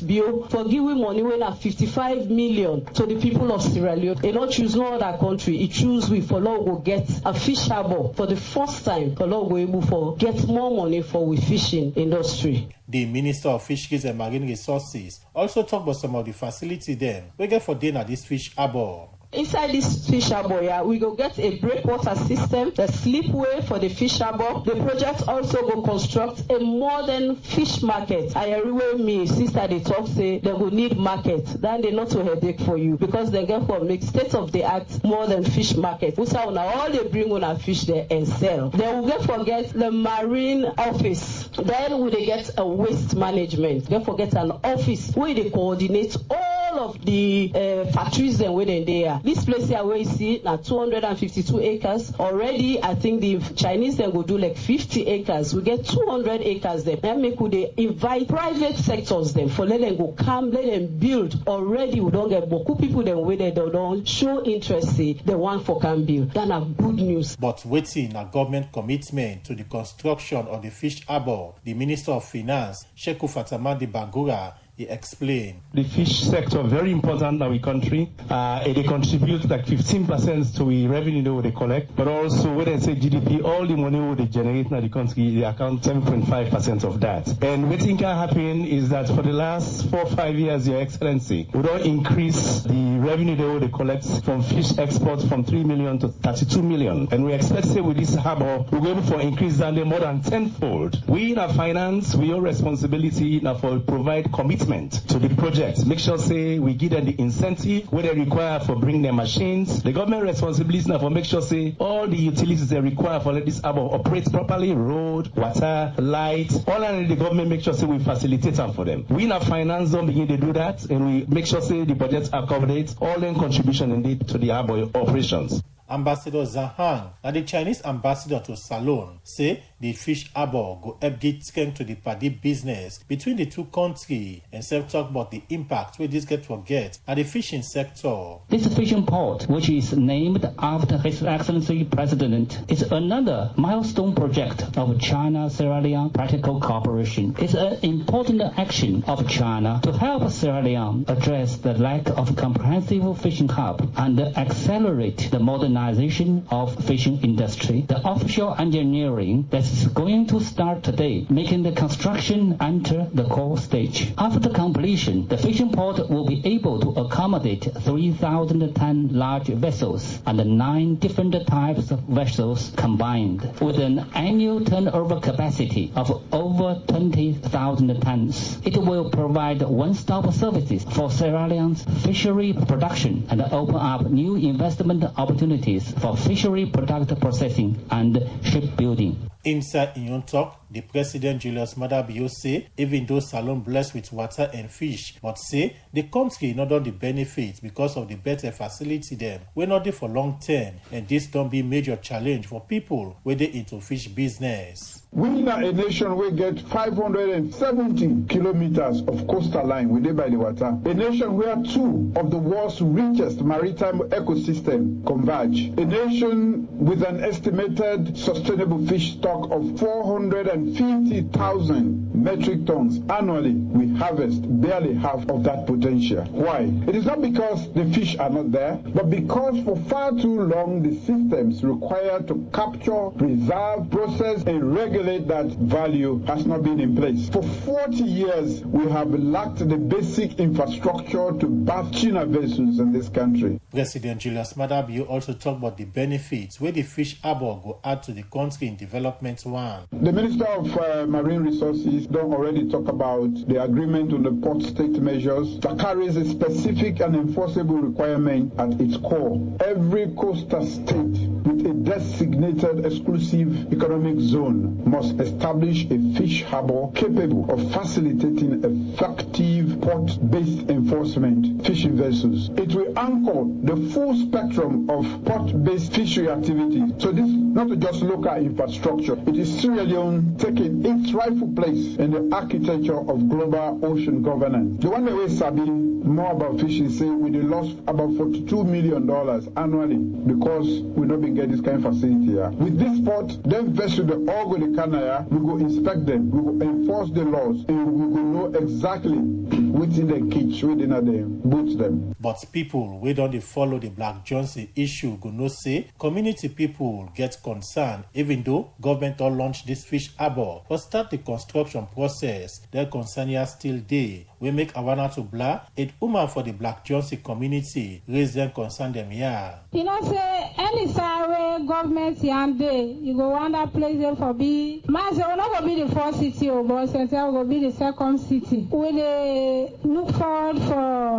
Bio, for giving money when at 55 million to the people of Sierra Leone. They don't choose no other country. It choose we for law go get a fish harbor for the first time. For law go able for get more money for we fishing industry. The Minister of Fisheries and Marine Resources also talked about some of the facilities then we get for dinner this fish harbor. Inside this fish harbor, yeah, we go get a breakwater system, the slipway for the fish harbor. The project also go construct a modern fish market. I everywhere me sister they talk say they will need market. Then they not to headache for you because they get for make state of the art modern fish market. We say all they bring on a fish there and sell. They will get forget the marine office. Then we they get a waste management. They forget an office where they coordinate all of the factories and where they are. This place here where you see now 252 acres. Already I think the Chinese then go do like 50 acres. We get 200 acres there. Then make they invite private sectors them for let them go come, let them build. Already we don't get beaucoup people them where they don't show interest say the one for can build. Then a good news. But waiting a government commitment to the construction of the fish harbor, the Minister of Finance, Sheku Fatamadi Bangura, he explained. The fish sector very important in our country. They contribute like 15% to the revenue they collect, but also when they say GDP, all the money they generate in the country, they account 7.5% of that. And what can happen is that for the last 4 or 5 years, Your Excellency, we don't increase the revenue they collect from fish exports from 3 million to 32 million. And we expect say with this harbor, we're going to increase that more than tenfold. We in our finance, we have responsibility now for provide commitment to the project. Make sure say we give them the incentive where they require for bring their machines. The government responsibility now for make sure say all the utilities they require for let this harbor operate properly, road, water, light, all and the government make sure say we facilitate them for them. We in our finance don't begin to do that and we make sure say the budgets accommodate all them contribution indeed to the harbor operations. Ambassador Zhang Han and the Chinese ambassador to Salon say the fish harbor go help get strength to the paddy business between the two countries and self talk about the impact where this get forget at the fishing sector. This fishing port, which is named after His Excellency President, is another milestone project of China-Sierra Leone practical cooperation. It's an important action of China to help Sierra Leone address the lack of comprehensive fishing hub and accelerate the modernization of fishing industry. The offshore engineering that is going to start today, making the construction enter the core stage. After completion, the fishing port will be able to accommodate 3,000-ton large vessels and 9 different types of vessels combined, with an annual turnover capacity of over 20,000 tons. It will provide one-stop services for Sierra Leone's fishery production and open up new investment opportunities for fishery product processing and shipbuilding. Inside Inyon Talk, the President Julius Madabio say even though Salon blessed with water and fish, but say the country not on the benefits because of the better facility them. We're not there for long term, and this don't be major challenge for people where they into fish business. We are a nation we get 570 kilometers of coastal line within by the water. A nation where 2 of the world's richest maritime ecosystem converge. A nation with an estimated sustainable fish stock of 450,000 metric tons annually. We harvest barely half of that potential. Why? It is not because the fish are not there, but because for far too long the systems required to capture, preserve, process, and regulate that value has not been in place. For 40 years, we have lacked the basic infrastructure to bathe tuna vessels in this country. President Julius Madabio also talked about the benefits where the fish harbor go add to the country in development one. The Minister of Marine Resources don't already talk about the agreement on the port state measures that carries a specific and enforceable requirement at its core. Every coastal state with a designated exclusive economic zone must establish a fish harbor capable of facilitating effective port-based enforcement fishing vessels. It will anchor the full spectrum of port-based fishery activities. So this not just local infrastructure, it is Sierra Leone taking its rightful place in the architecture of global ocean governance. The one that we sabi more about fishing say we lost about $42 million annually because we don't get this kind of facility here. With this port, them vessels the all go the canal, we go inspect them, we go enforce the laws, and we will know exactly within the kitch, within the boot them. But people we don't follow the Black Johnson issue go no say community people get concerned even though government all launch this fish harbor or start the construction process. Their concern here still there. We make Awana to Bla, it woman for the Black Johnson community raise them concern them here. You know say any survey government and day you go wonder place there for be. Man say we not go be the first city but Central go be the second city. We dey look forward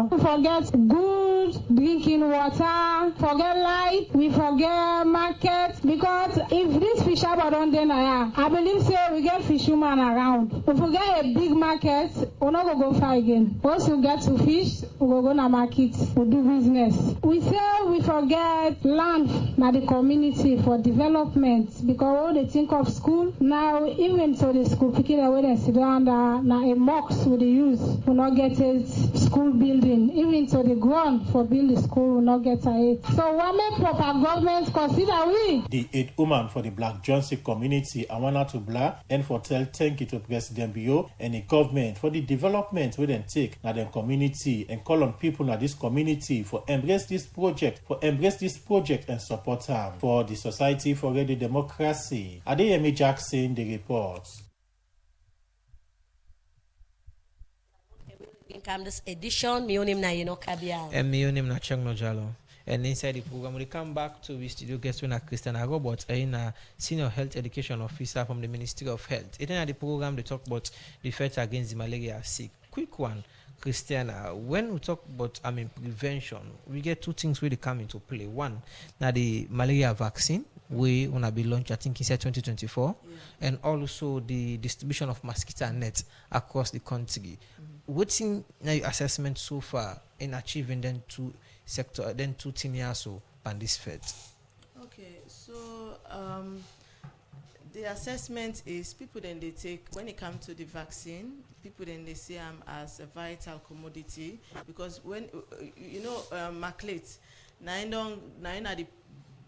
for forget good drinking water, forget light, we forget market because if this fish harbor don't dey now, I believe say we get fishermen around. We forget a big market, we not go far again. Once we get to fish, we go na market, we do business. We say we forget land na the community for development because all they think of school now even to the school picking away they sit down na a mosque we dey use. We not get a school building, even to the ground for build the school we not get it. So what make proper government consider we? The 8 woman for the Black Johnson community Awana to Bla and for tell thank you to President Bio and the government for the development we then take na them community and call on people na this community for embrace this project and support them for the Society for Radio Democracy. Adeyemi Jackson the reports. Income this edition, my name na Kabia. And my name na Chengno Jalo. And inside the program, we come back to the studio guest when Christiana Roberts, a senior health education officer from the Ministry of Health. In the program, they talk about the fight against the malaria sick. Quick one, Christiana. When we talk about prevention, we get two things really come into play. One, now the malaria vaccine. We wanna be launched, I think, inside 2024, and also the distribution of mosquito net across the country. What's in your assessment so far in achieving then two things so on this field? Okay, so the assessment is people then they take when it comes to the vaccine, people then they see them as a vital commodity because when Maclate, nine are the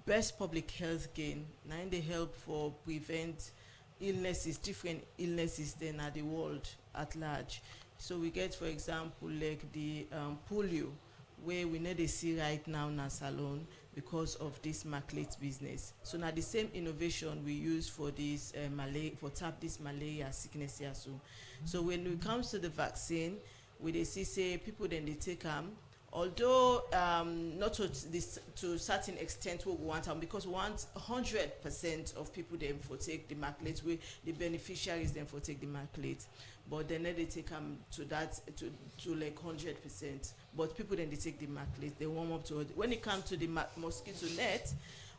best public health gain. Nine they help for prevent illnesses, different illnesses than at the world at large. So we get, for example, like the polio, where we need to see right now in our salon because of this Maclate business. So now the same innovation we use for this tap this malaria sickness here. So when it comes to the vaccine, we they see say people then they take although not to a certain extent what we want because we want 100% of people them for take the Maclate, the beneficiaries them for take the Maclate, but then they take to that to like 100%. But people then they take the Maclate, they warm up to it. When it comes to the mosquito net,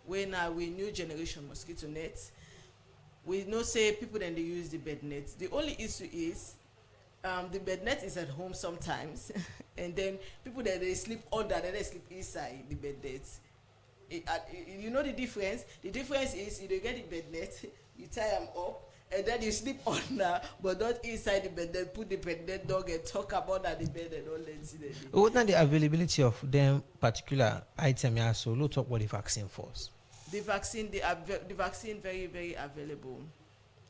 when we new generation mosquito net, we know say people then they use the bed nets. The only issue is the bed net is at home sometimes, and then people that they sleep under, then they sleep inside the bed nets. You know the difference? The difference is you get the bed net, you tie them up, and then you sleep under, but not inside the bed. Then put the bed net dog and talk about that the bed and all that. What now the availability of them particular item? Yeah, so let's talk about the vaccine first. The vaccine very very available.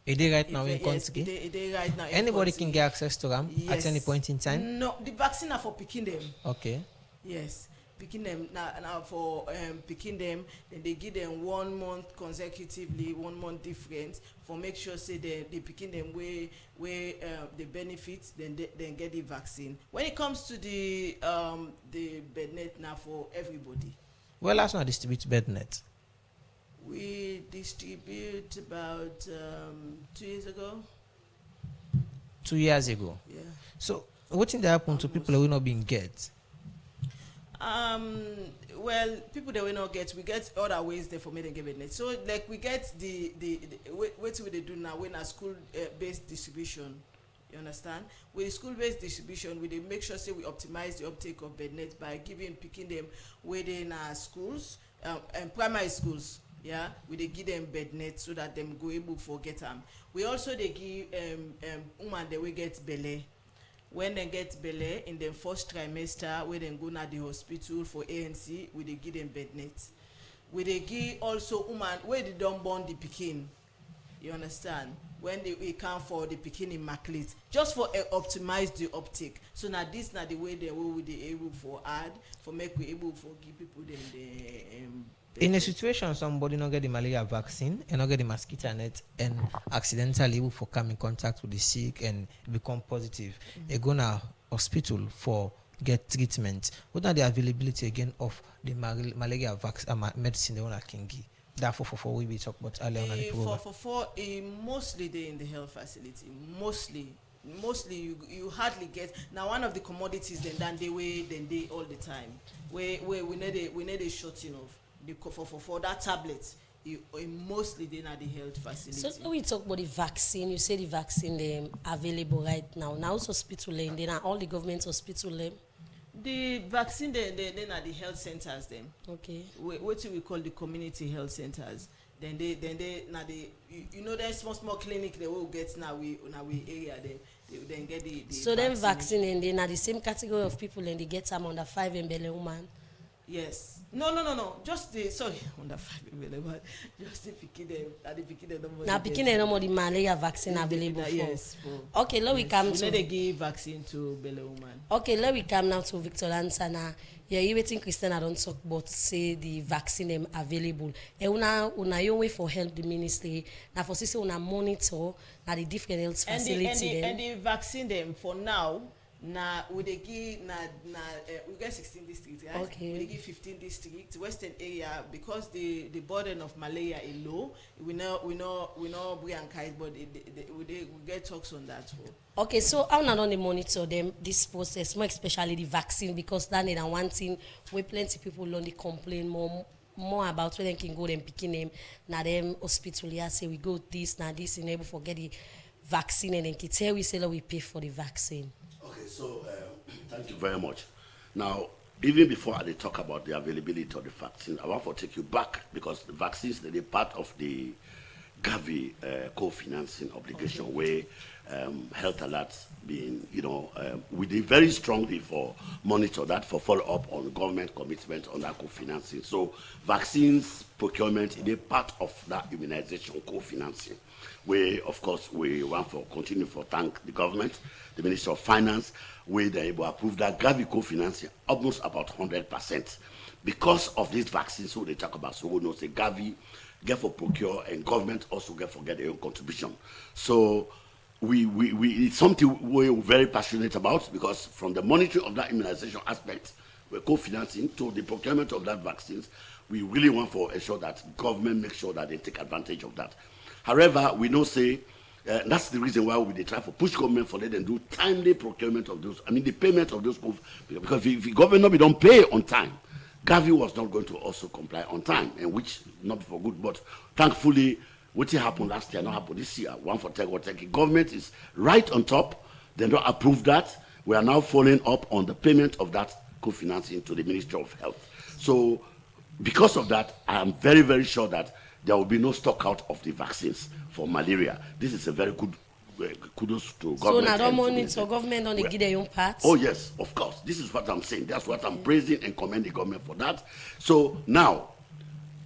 Is they right now in country? They right now. Anybody can get access to them at any point in time? No, the vaccine are for picking them. Okay. Yes, picking them now for picking them, then they give them 1 month consecutively, 1 month difference for make sure say they picking them where the benefits, then get the vaccine. When it comes to the bed net now for everybody. Well, let's not distribute bed net. We distribute about 2 years ago. 2 years ago. Yeah. So what thing that happened to people who not being get? Well, people that we not get, we get other ways there for me to give it. So like we get the what they do now when a school based distribution. You understand? With the school-based distribution, we dey make sure say we optimize the uptake of bednet by picking them within our schools and primary schools. Yeah, we dey give them bednet so that them go able to get them. We also dey give woman they will get belle. When they get belle in the first trimester, we then go na the hospital for ANC, we dey give them bednet. We dey give also woman where they don't born the pikin. You understand? When we count for the pikin immaculate, just for optimize the uptake. So now this na the way they will be able for add for make we able for give people them the. In a situation somebody not get the malaria vaccine and not get the mosquito net and accidentally able for come in contact with the sick and become positive, they go now hospital for get treatment. What are the availability again of the malaria vaccine medicine they want to give? That for we talk about earlier on the program. For mostly they in the health facility. Mostly you hardly get now one of the commodities then they all the time. Where we need a shorting of the for that tablet. Mostly they are the health facility. So when we talk about the vaccine, you say the vaccine available right now. Now it's hospital lane, then are all the government hospital lane. The vaccine then are the health centers then. Okay. What we call the community health centers. Then they now you know there's small clinic they will get now we area they then get the so then vaccine and they are the same category of people and they get some under 5 and belly woman. Yes. No. Just the under 5 available. Just the pikin now pikin no more the malaria vaccine available for. Yes. Okay, let we come to. They give vaccine to belly woman. Okay, let we come now to Victor Lansana. Yeah, you waiting Christian I don't talk about say the vaccine available. E una your way for help the ministry. Now for say una monitor na the different health facility and the vaccine them for now. Now we dey give we get 16 districts, right? Okay. We give 15 districts, western area because the burden of malaria is low. We know bring and kite, but we get talks on that. Okay, so how not only monitor them this process, more especially the vaccine because that is one thing where plenty people only complain more about where they can go and picking them. Now them hospital here say we go this and able forget the vaccine and then tell we say that we pay for the vaccine. Okay, so thank you very much. Now, even before I talk about the availability of the vaccine, I want to take you back because the vaccines they're part of the Gavi co-financing obligation where health alerts being, we did very strongly for monitor that for follow up on government commitment on that co-financing. So vaccines procurement is a part of that immunization co-financing. Where, of course, we want to continue to thank the government, the Minister of Finance, where they will approve that Gavi co-financing almost about 100%. Because of these vaccines, so they talk about, so we know, say Gavi get for procure and government also get for get their own contribution. So we it's something we're very passionate about because from the monitoring of that immunization aspect, we're co-financing to the procurement of that vaccines, we really want to ensure that government makes sure that they take advantage of that. However, we know say that's the reason why we try to push government for let them do timely procurement of those. I mean the payment of those because if the government don't pay on time, Gavi was not going to also comply on time, and which not for good. But thankfully, what happened last year not happened this year. One for Tech. Government is right on top. They don't approve that. We are now following up on the payment of that co-financing to the Ministry of Health. So, because of that, I am very, very sure that there will be no stock out of the vaccines for malaria. This is a very good kudos to government. So now don't monitor government on the give their own part? Oh yes, of course. This is what I'm saying. That's what I'm praising and commending the government for that. So now,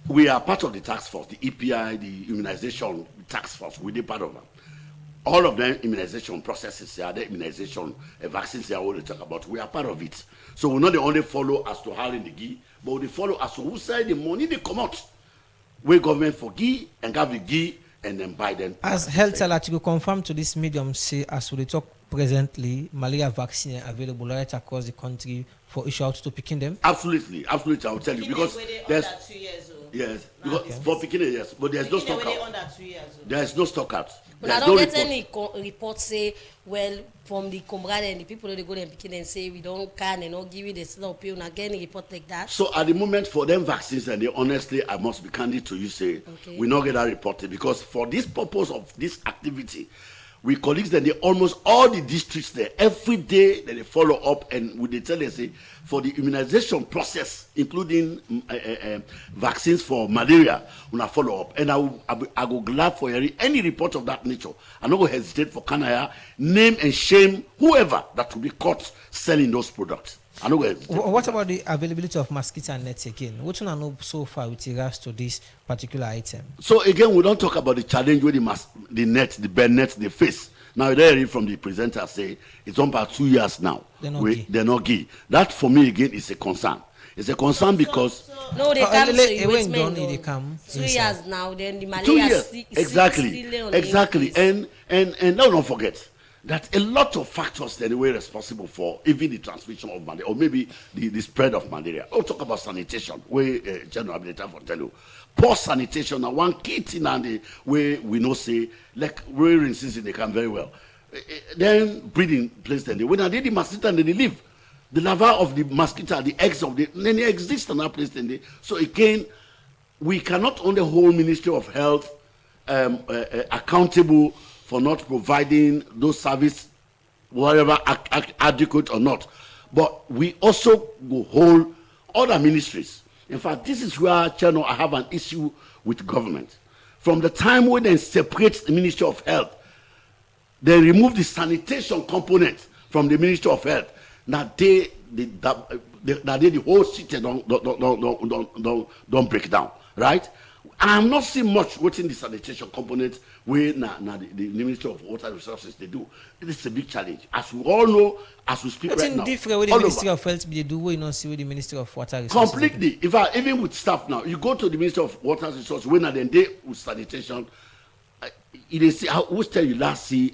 we are part of the task force, the EPI, the immunization task force. We did part of them. All of them immunization processes, the immunization vaccines they are all talk about. We are part of it. So we not only follow as to how in the give, but we follow as to who side the money they come out. Where government for give and Gavi give and then Biden. As health alert, you confirm to this medium say as we talk presently, malaria vaccine available right across the country for issue out to picking them? Absolutely, absolutely. I will tell you because there's under 2 years old. Yes, because for picking it, yes, but there's no stock out. Under 2 years old. There is no stock out. But I don't get any report say, well, from the comrade and the people that they go there picking and say we don't can and not give you the slot pay. Not get any report like that. So at the moment for them vaccines, and they honestly, I must be candid to you, say we not get that reported because for this purpose of this activity, we colleagues that they almost all the districts there every day that they follow up and we they tell us say for the immunization process, including vaccines for malaria, we not follow up. And I go glad for any report of that nature. I don't go hesitate for Kanaya, name and shame whoever that will be caught selling those products. I don't go hesitate. What about the availability of mosquito and nets again? What do I know so far with regards to this particular item? So again, we don't talk about the challenge with the net, the bed net, they face. Now, there from the presenter say it's on about 2 years now. They're not gay. That for me again is a concern. It's a concern because no, they come they come 2 years now. Then the malaria 2 years exactly. And now don't forget that a lot of factors that were responsible for even the transmission of malaria or maybe the spread of malaria. We'll talk about sanitation. We General Ability for tell you. Poor sanitation are one key thing and the way we know say like we insist they can very well. Then breeding place then when I did the mosquito and they live. The larva of the mosquito, the eggs of the then they exist in that place then they so again we cannot only hold Ministry of Health accountable for not providing those services, whatever adequate or not. But we also go hold other ministries. In fact, this is where Channel I have an issue with government. From the time when they separate the Ministry of Health, they remove the sanitation component from the Ministry of Health. Now the whole city don't break down, right? I'm not seeing much within the sanitation component where the Ministry of Water Resources they do. It is a big challenge. As we all know, as we speak right now. Different with the Ministry of Health they do, we not see with the Ministry of Water Resources. Completely. In fact, even with staff now, you go to the Ministry of Water Resources when they with sanitation, they see who's tell you last see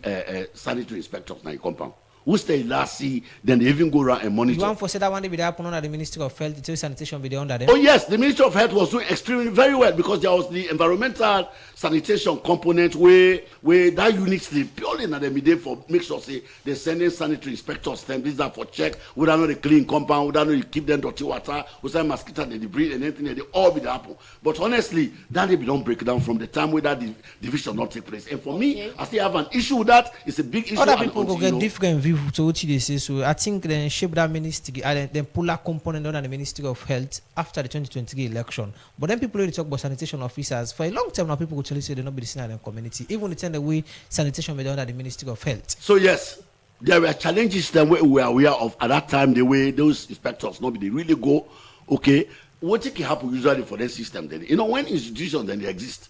sanitary inspectors now in compound. Who's the last see? Then they even go around and monitor. You want to say that one day be happen under the Ministry of Health, the sanitation be under them? Oh yes, the Ministry of Health was doing extremely very well because there was the environmental sanitation component where that unit they purely na them dey for make sure say they sending sanitary inspectors them this that for check whether not they clean compound, whether not you keep them dirty water, whether mosquito they breed and anything they all be the happen. But honestly, that they don't break down from the time where that division not take place. And for me, I still have an issue with that. It's a big issue. Other people will get different view to what they say. So I think then shape that ministry and then pull that component under the Ministry of Health after the 2023 election. But then people really talk about sanitation officers for a long time now. People will tell you say they not be seen in the community, even the time the way sanitation be done under the Ministry of Health. So yes, there were challenges that we were aware of at that time. The way those inspectors not be they really go okay. What can happen usually for their system then? You know when institutions then they exist,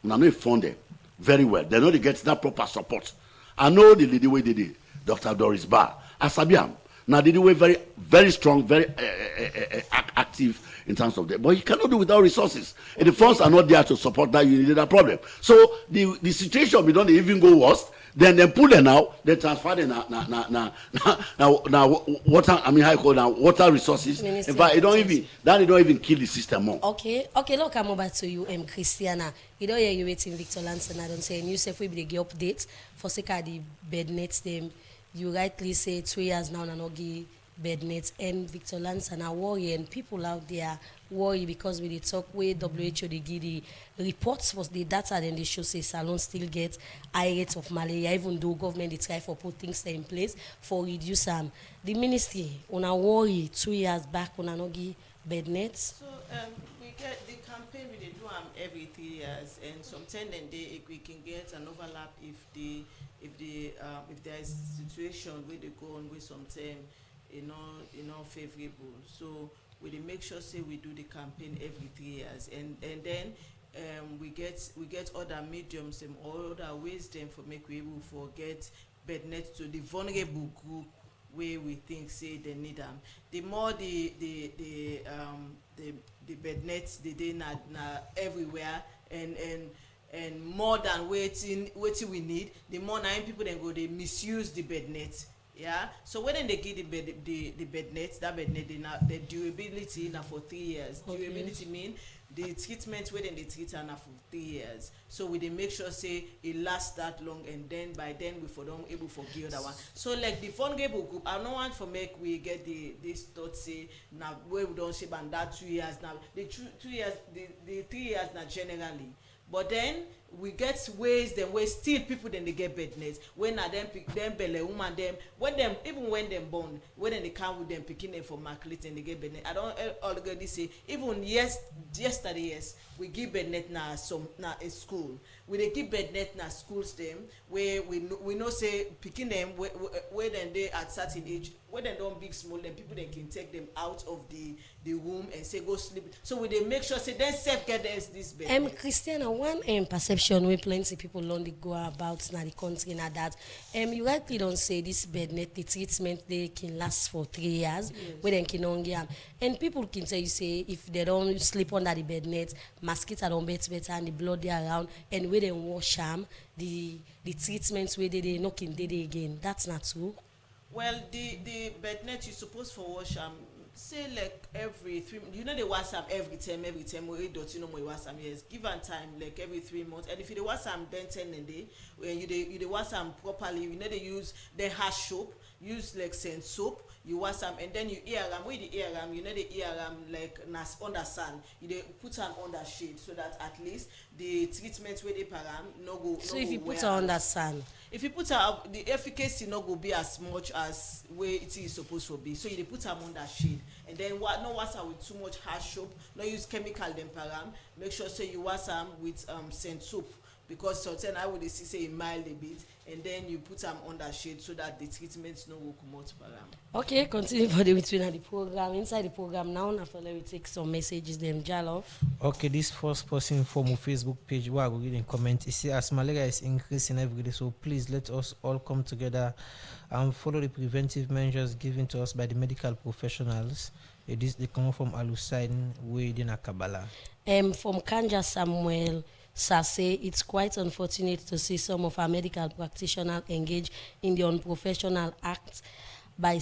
when I know fund them very well, they know they get that proper support. I know the lady way they did. Dr. Doris Barr, Asabiam. Now they do very, very strong, very active in terms of that. But you cannot do without resources. And the funds are not there to support that you need that problem. So the situation we don't even go worse. Then they pull them out, they transfer them now water. I mean how you call now water resources. Ministry in fact, they don't even kill the system more. Okay. Look, I'm over to you, Christiana. You don't hear you waiting, Victor Lanson. I don't say and you say if we be the update for sake of the bed nets them. You rightly say 2 years now and not give bed nets and Victor Lanson are worry and people out there worry because we talk where WHO they give the reports was the data then they show say salons still get high rates of malaria even though government they try for put things in place for reduce the ministry on a worry 2 years back on a not give bed nets. So we get the campaign we do every 3 years and sometimes then we can get an overlap if there is a situation where they go on with something favorable. So we make sure say we do the campaign every 3 years and then we get other mediums and other ways then for make we able for get bed net to the vulnerable group where we think say they need them. The more the bed nets they na everywhere and more than waiting we need, the more now people then go they misuse the bed net Yeah, so when they give the bed net, that bed net, the durability now for 3 years. Okay. Durability mean the treatment when they treat her now for 3 years. So we they make sure say it lasts that long, and then by then we for them able for the other one. So like the vulnerable group, I don't want to make we get this thought say now where we don't say and that 2 years now the 2 years the 3 years now generally. But then we get ways then where still people then they get bed nets when na them pick them belle woman them when them even when them born when they come with them picking them for market and they get bed net. I don't already say even yesterday we give bed net now some now a school we they give bed net now schools them where we know say picking them where then they at certain age when they don't big small then people then can take them out of the room and say go sleep. So we they make sure say then self get this bed. Christiana, one perception where plenty people only go about now the country now that you rightly don't say this bed net the treatment they can last for 3 years where they can only and people can tell you say if they don't sleep under the bed net mosquito don't bet better and the blood they around and where they wash them the treatments where they knock in day again. That's not true. Well, the bed net you supposed for wash say like every 3 they wash them every time we don't we wash them yes give and time like every 3 months, and if you wash them then 10 a day when you wash them properly they use the hash soap use like sand soap you wash them and then you air them with the air them the air them like under sun you put them under shade so that at least the treatment where they param no go. So if you put her under sun, if you put her the efficacy not go be as much as where it is supposed to be, so you put them under shade and then no wash her with too much harsh soap, no use chemical them param, make sure say you wash them with sand soap because sometimes I would say mild a bit and then you put them under shade so that the treatments no will come out param. Okay, continue for the between the program. Inside the program now, after we take some messages them Jalo. Okay, this first person from our Facebook page where we reading comment, it says as malaria is increasing every day, so please let us all come together and follow the preventive measures given to us by the medical professionals. They come from Alusain within Akabala. From Kanja Samuel Sase, it's quite unfortunate to see some of our medical practitioners engage in the unprofessional act by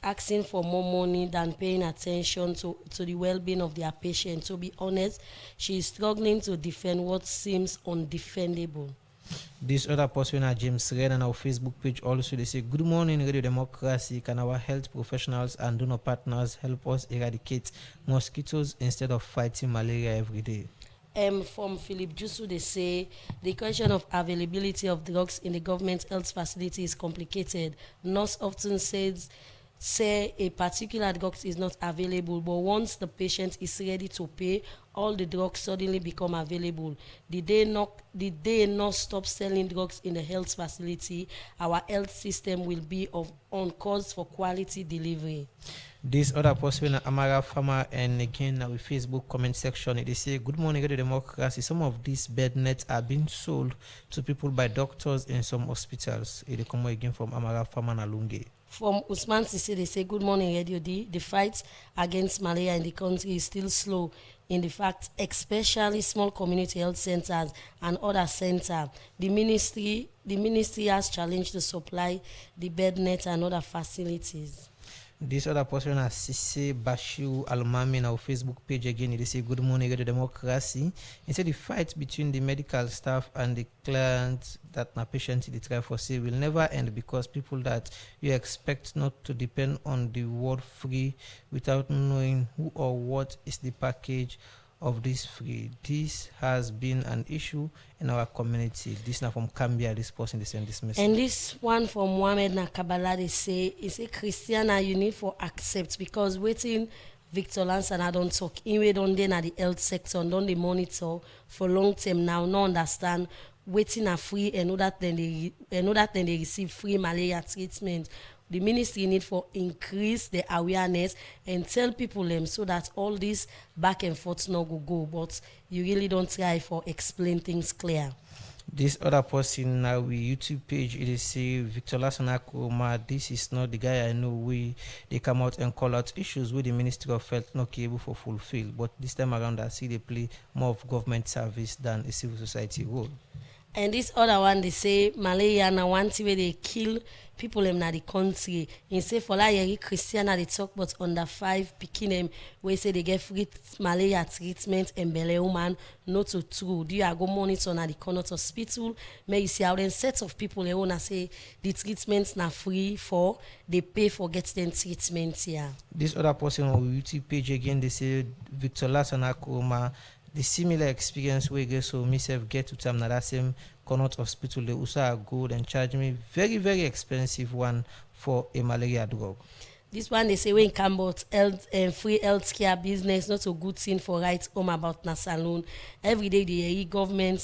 asking for more money than paying attention to the well-being of their patient. To be honest, she is struggling to defend what seems undefendable. This other person, James Red, on our Facebook page also, they say, good morning, Radio Democracy. Can our health professionals and donor partners help us eradicate mosquitoes instead of fighting malaria every day? From Philip Jusu, they say the question of availability of drugs in the government health facility is complicated. Nurse often say a particular drug is not available, but once the patient is ready to pay, all the drugs suddenly become available. Did they not stop selling drugs in the health facility, our health system will be on course for quality delivery. This other person, Amara Farmer, and again our Facebook comment section, they say, good morning, Radio Democracy. Some of these bed nets are being sold to people by doctors in some hospitals. They come again from Amara Farmer Nalunge. From Usman Sisi, they say, good morning, Radio D. The fight against malaria in the country is still slow. In the fact, especially small community health centers and other centers, the ministry has challenged to supply the bed net and other facilities. This other person, Sisse Bashiru Almami, on our Facebook page again, they say, good morning, Radio Democracy. He said the fight between the medical staff and the clients that my patient they try for say will never end because people that you expect not to depend on the word free without knowing who or what is the package of this free. This has been an issue in our community. This now from Cambia, this person they send this message. And this one from Mohamed Nakabala, they say Christiana, you need for accept because waiting Victor Lance and I don't talk in way don't they na the health sector don't they monitor for long term now no understand waiting are free and know that then they receive free malaria treatment. The ministry need for increase the awareness and tell people them so that all this back and forth no go, but you really don't try for explain things clear. This other person now we YouTube page it is say Victor Lasanakoma, this is not the guy I know they come out and call out issues with the Ministry of Health not able for fulfill, but this time around I see they play more of government service than a civil society role. And this other one, they say malaria na one thing where they kill people in the country. In say for like Christiana they talk about under 5 picking them where say they get free malaria treatment and belly woman not so true. Do you go monitor na the Connaught hospital? May you see how then sets of people they wanna say the treatments na free for they pay for getting treatment here. This other person on YouTube page again they say Victor Lasana Koma the similar experience we get so myself get to time that same Connaught hospital they also go and charge me very expensive one for a malaria drug. This one they say when come about health and free healthcare business, not a good thing for right home about na salon. Every day the government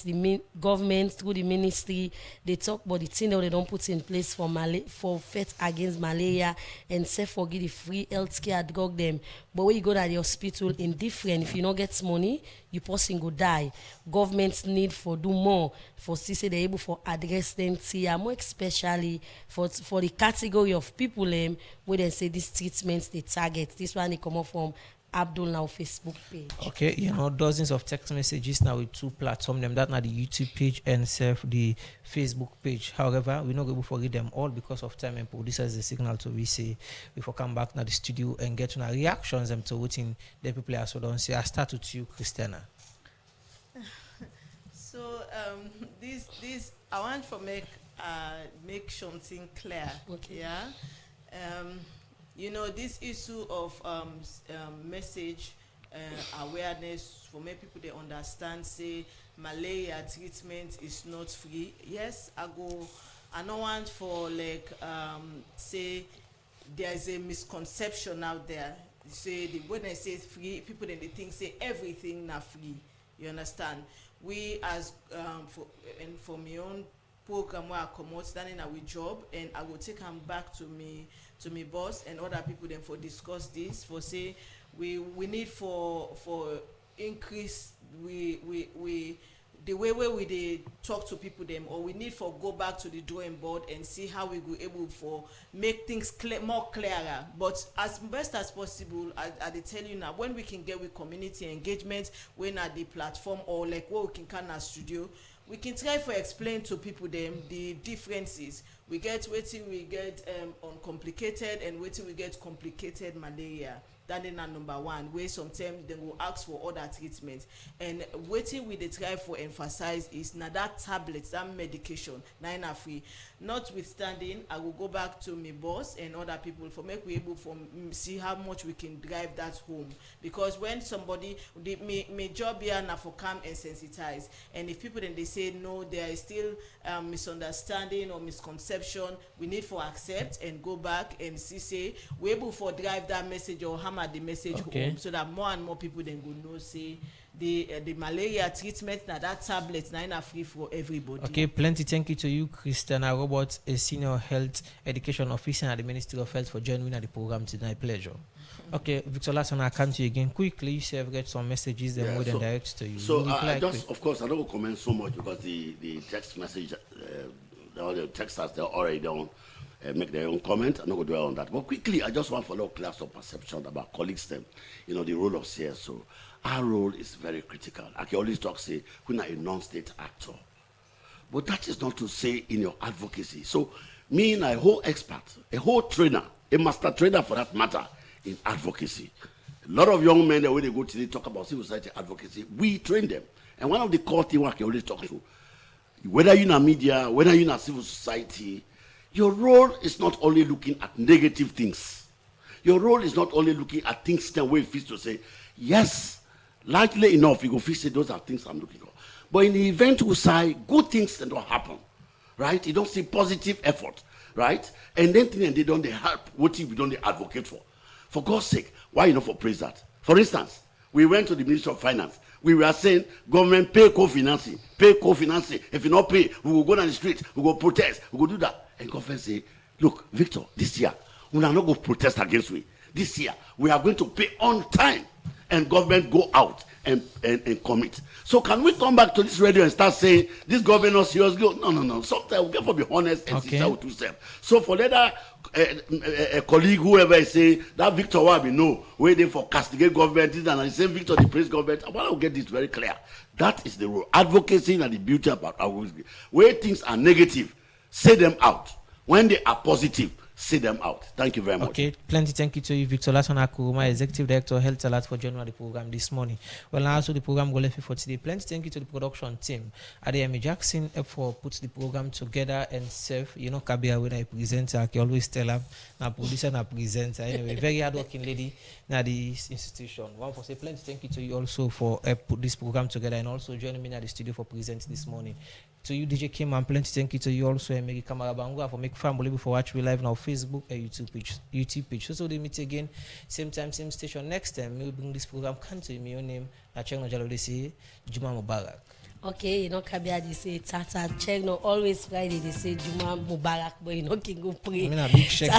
through the ministry they talk about the thing that they don't put in place for fight against malaria and say forget the free healthcare drug them. But when you go to the hospital indifferent, if you don't get money, you person go die. Governments need for do more for see say they're able for address them here, more especially for the category of people where they say these treatments they target. This one they come up from Abdul now Facebook page. Okay, dozens of text messages now with 2 platforms. Them that now the YouTube page and the Facebook page. However, we're not able to forget them all because of time and producers the signal to we say before come back now the studio and get to reactions them to waiting the people also don't say. I start with you, Christiana. So this I want to make something clear. Okay. Yeah. This issue of message awareness for many people they understand say malaria treatment is not free. Yes, I don't want for say there is a misconception out there. Say when I say free, people then they think say everything not free. You understand? We as for my own program where I come out standing our job and I will take them back to me boss and other people then for discuss this for say we need for increase the way where we they talk to people them or we need for go back to the drawing board and see how we go able for make things more clearer, but as best as possible I tell you now when we can get with community engagement when at the platform or like what we can kind of studio we can try for explain to people them the differences. We get waiting we get uncomplicated and waiting we get complicated malaria. That is number one. Where sometimes they will ask for other treatments. And waiting we they try for emphasize is now that tablet, that medication, now free. Notwithstanding, I will go back to my boss and other people for make we able for see how much we can drive that home. Because when somebody my job here now for come and sensitize. And if people then they say no, there is still misunderstanding or misconception, we need for accept and go back and see say we able for drive that message or hammer the message home so that more and more people then go know say the malaria treatment now that tablet now free for everybody. Okay, plenty thank you to you, Christiana Roberts, a senior health education officer at the Ministry of Health for joining the program tonight. Pleasure. Okay, Victor Lasson, I come to you again quickly. You have get some messages and more than direct to you. So I just of course I don't comment so much because the text message all the texters they're already done make their own comment. I'm not going to dwell on that. But quickly, I just want to follow class of perception about colleagues them. The role of CSO. Our role is very critical. I can always talk say we're not a non-state actor. But that is not to say in your advocacy. So me and a whole expert, a whole trainer, a master trainer for that matter in advocacy. A lot of young men, when they go to they talk about civil society advocacy, we train them. And one of the core things I can always talk to, whether you're in media, whether you're in civil society, your role is not only looking at negative things. Your role is not only looking at things that way fit to say, yes, likely enough, you go fix it, those are things I'm looking for. But in the event we say good things that don't happen, right? You don't see positive effort, right? And then they don't help what we don't advocate for. For God's sake, why you not for praise that? For instance, we went to the Ministry of Finance. We were saying, government pay co-financing. Pay co-financing. If you not pay, we will go down the street, we will protest, we will do that. And government say, look, Victor, this year, we are not going to protest against we. This year, we are going to pay on time. And government go out and commit. So can we come back to this radio and start saying, this government not serious? No. Sometimes we have to be honest and sincere with ourselves. So for later a colleague, whoever is saying that Victor Wabi no, where they for castigate government, and the same Victor the praise government. I want to get this very clear. That is the role. Advocacy and the beauty about advocacy. Where things are negative, say them out. When they are positive, say them out. Thank you very much. Okay, plenty thank you to you, Victor Lasana Kuruma, Executive Director, Health Alert for joining the program this morning. Well, now also the program go left for today. Plenty thank you to the production team. Adeyemi Jackson for put the program together and serve. You know, Kabia when I present, I can always tell her, na producer, na presenter. Anyway, very hardworking lady na this institution. One for say plenty thank you to you also for put this program together and also joining me at the studio for present this morning. To you, DJ Kim, and plenty thank you to you also, and Mary Kamara Bangua for make family for watch me live now Facebook and YouTube page. So they meet again, same time, same station. Next time, we will bring this program. Come to me, your name, Nacheng Jalo, they say Juma Mubarak. Okay, you know, Kabia, they say Tata check. No, always Friday they say Juma Mubarak, but you know, can go pray. I mean, a big check.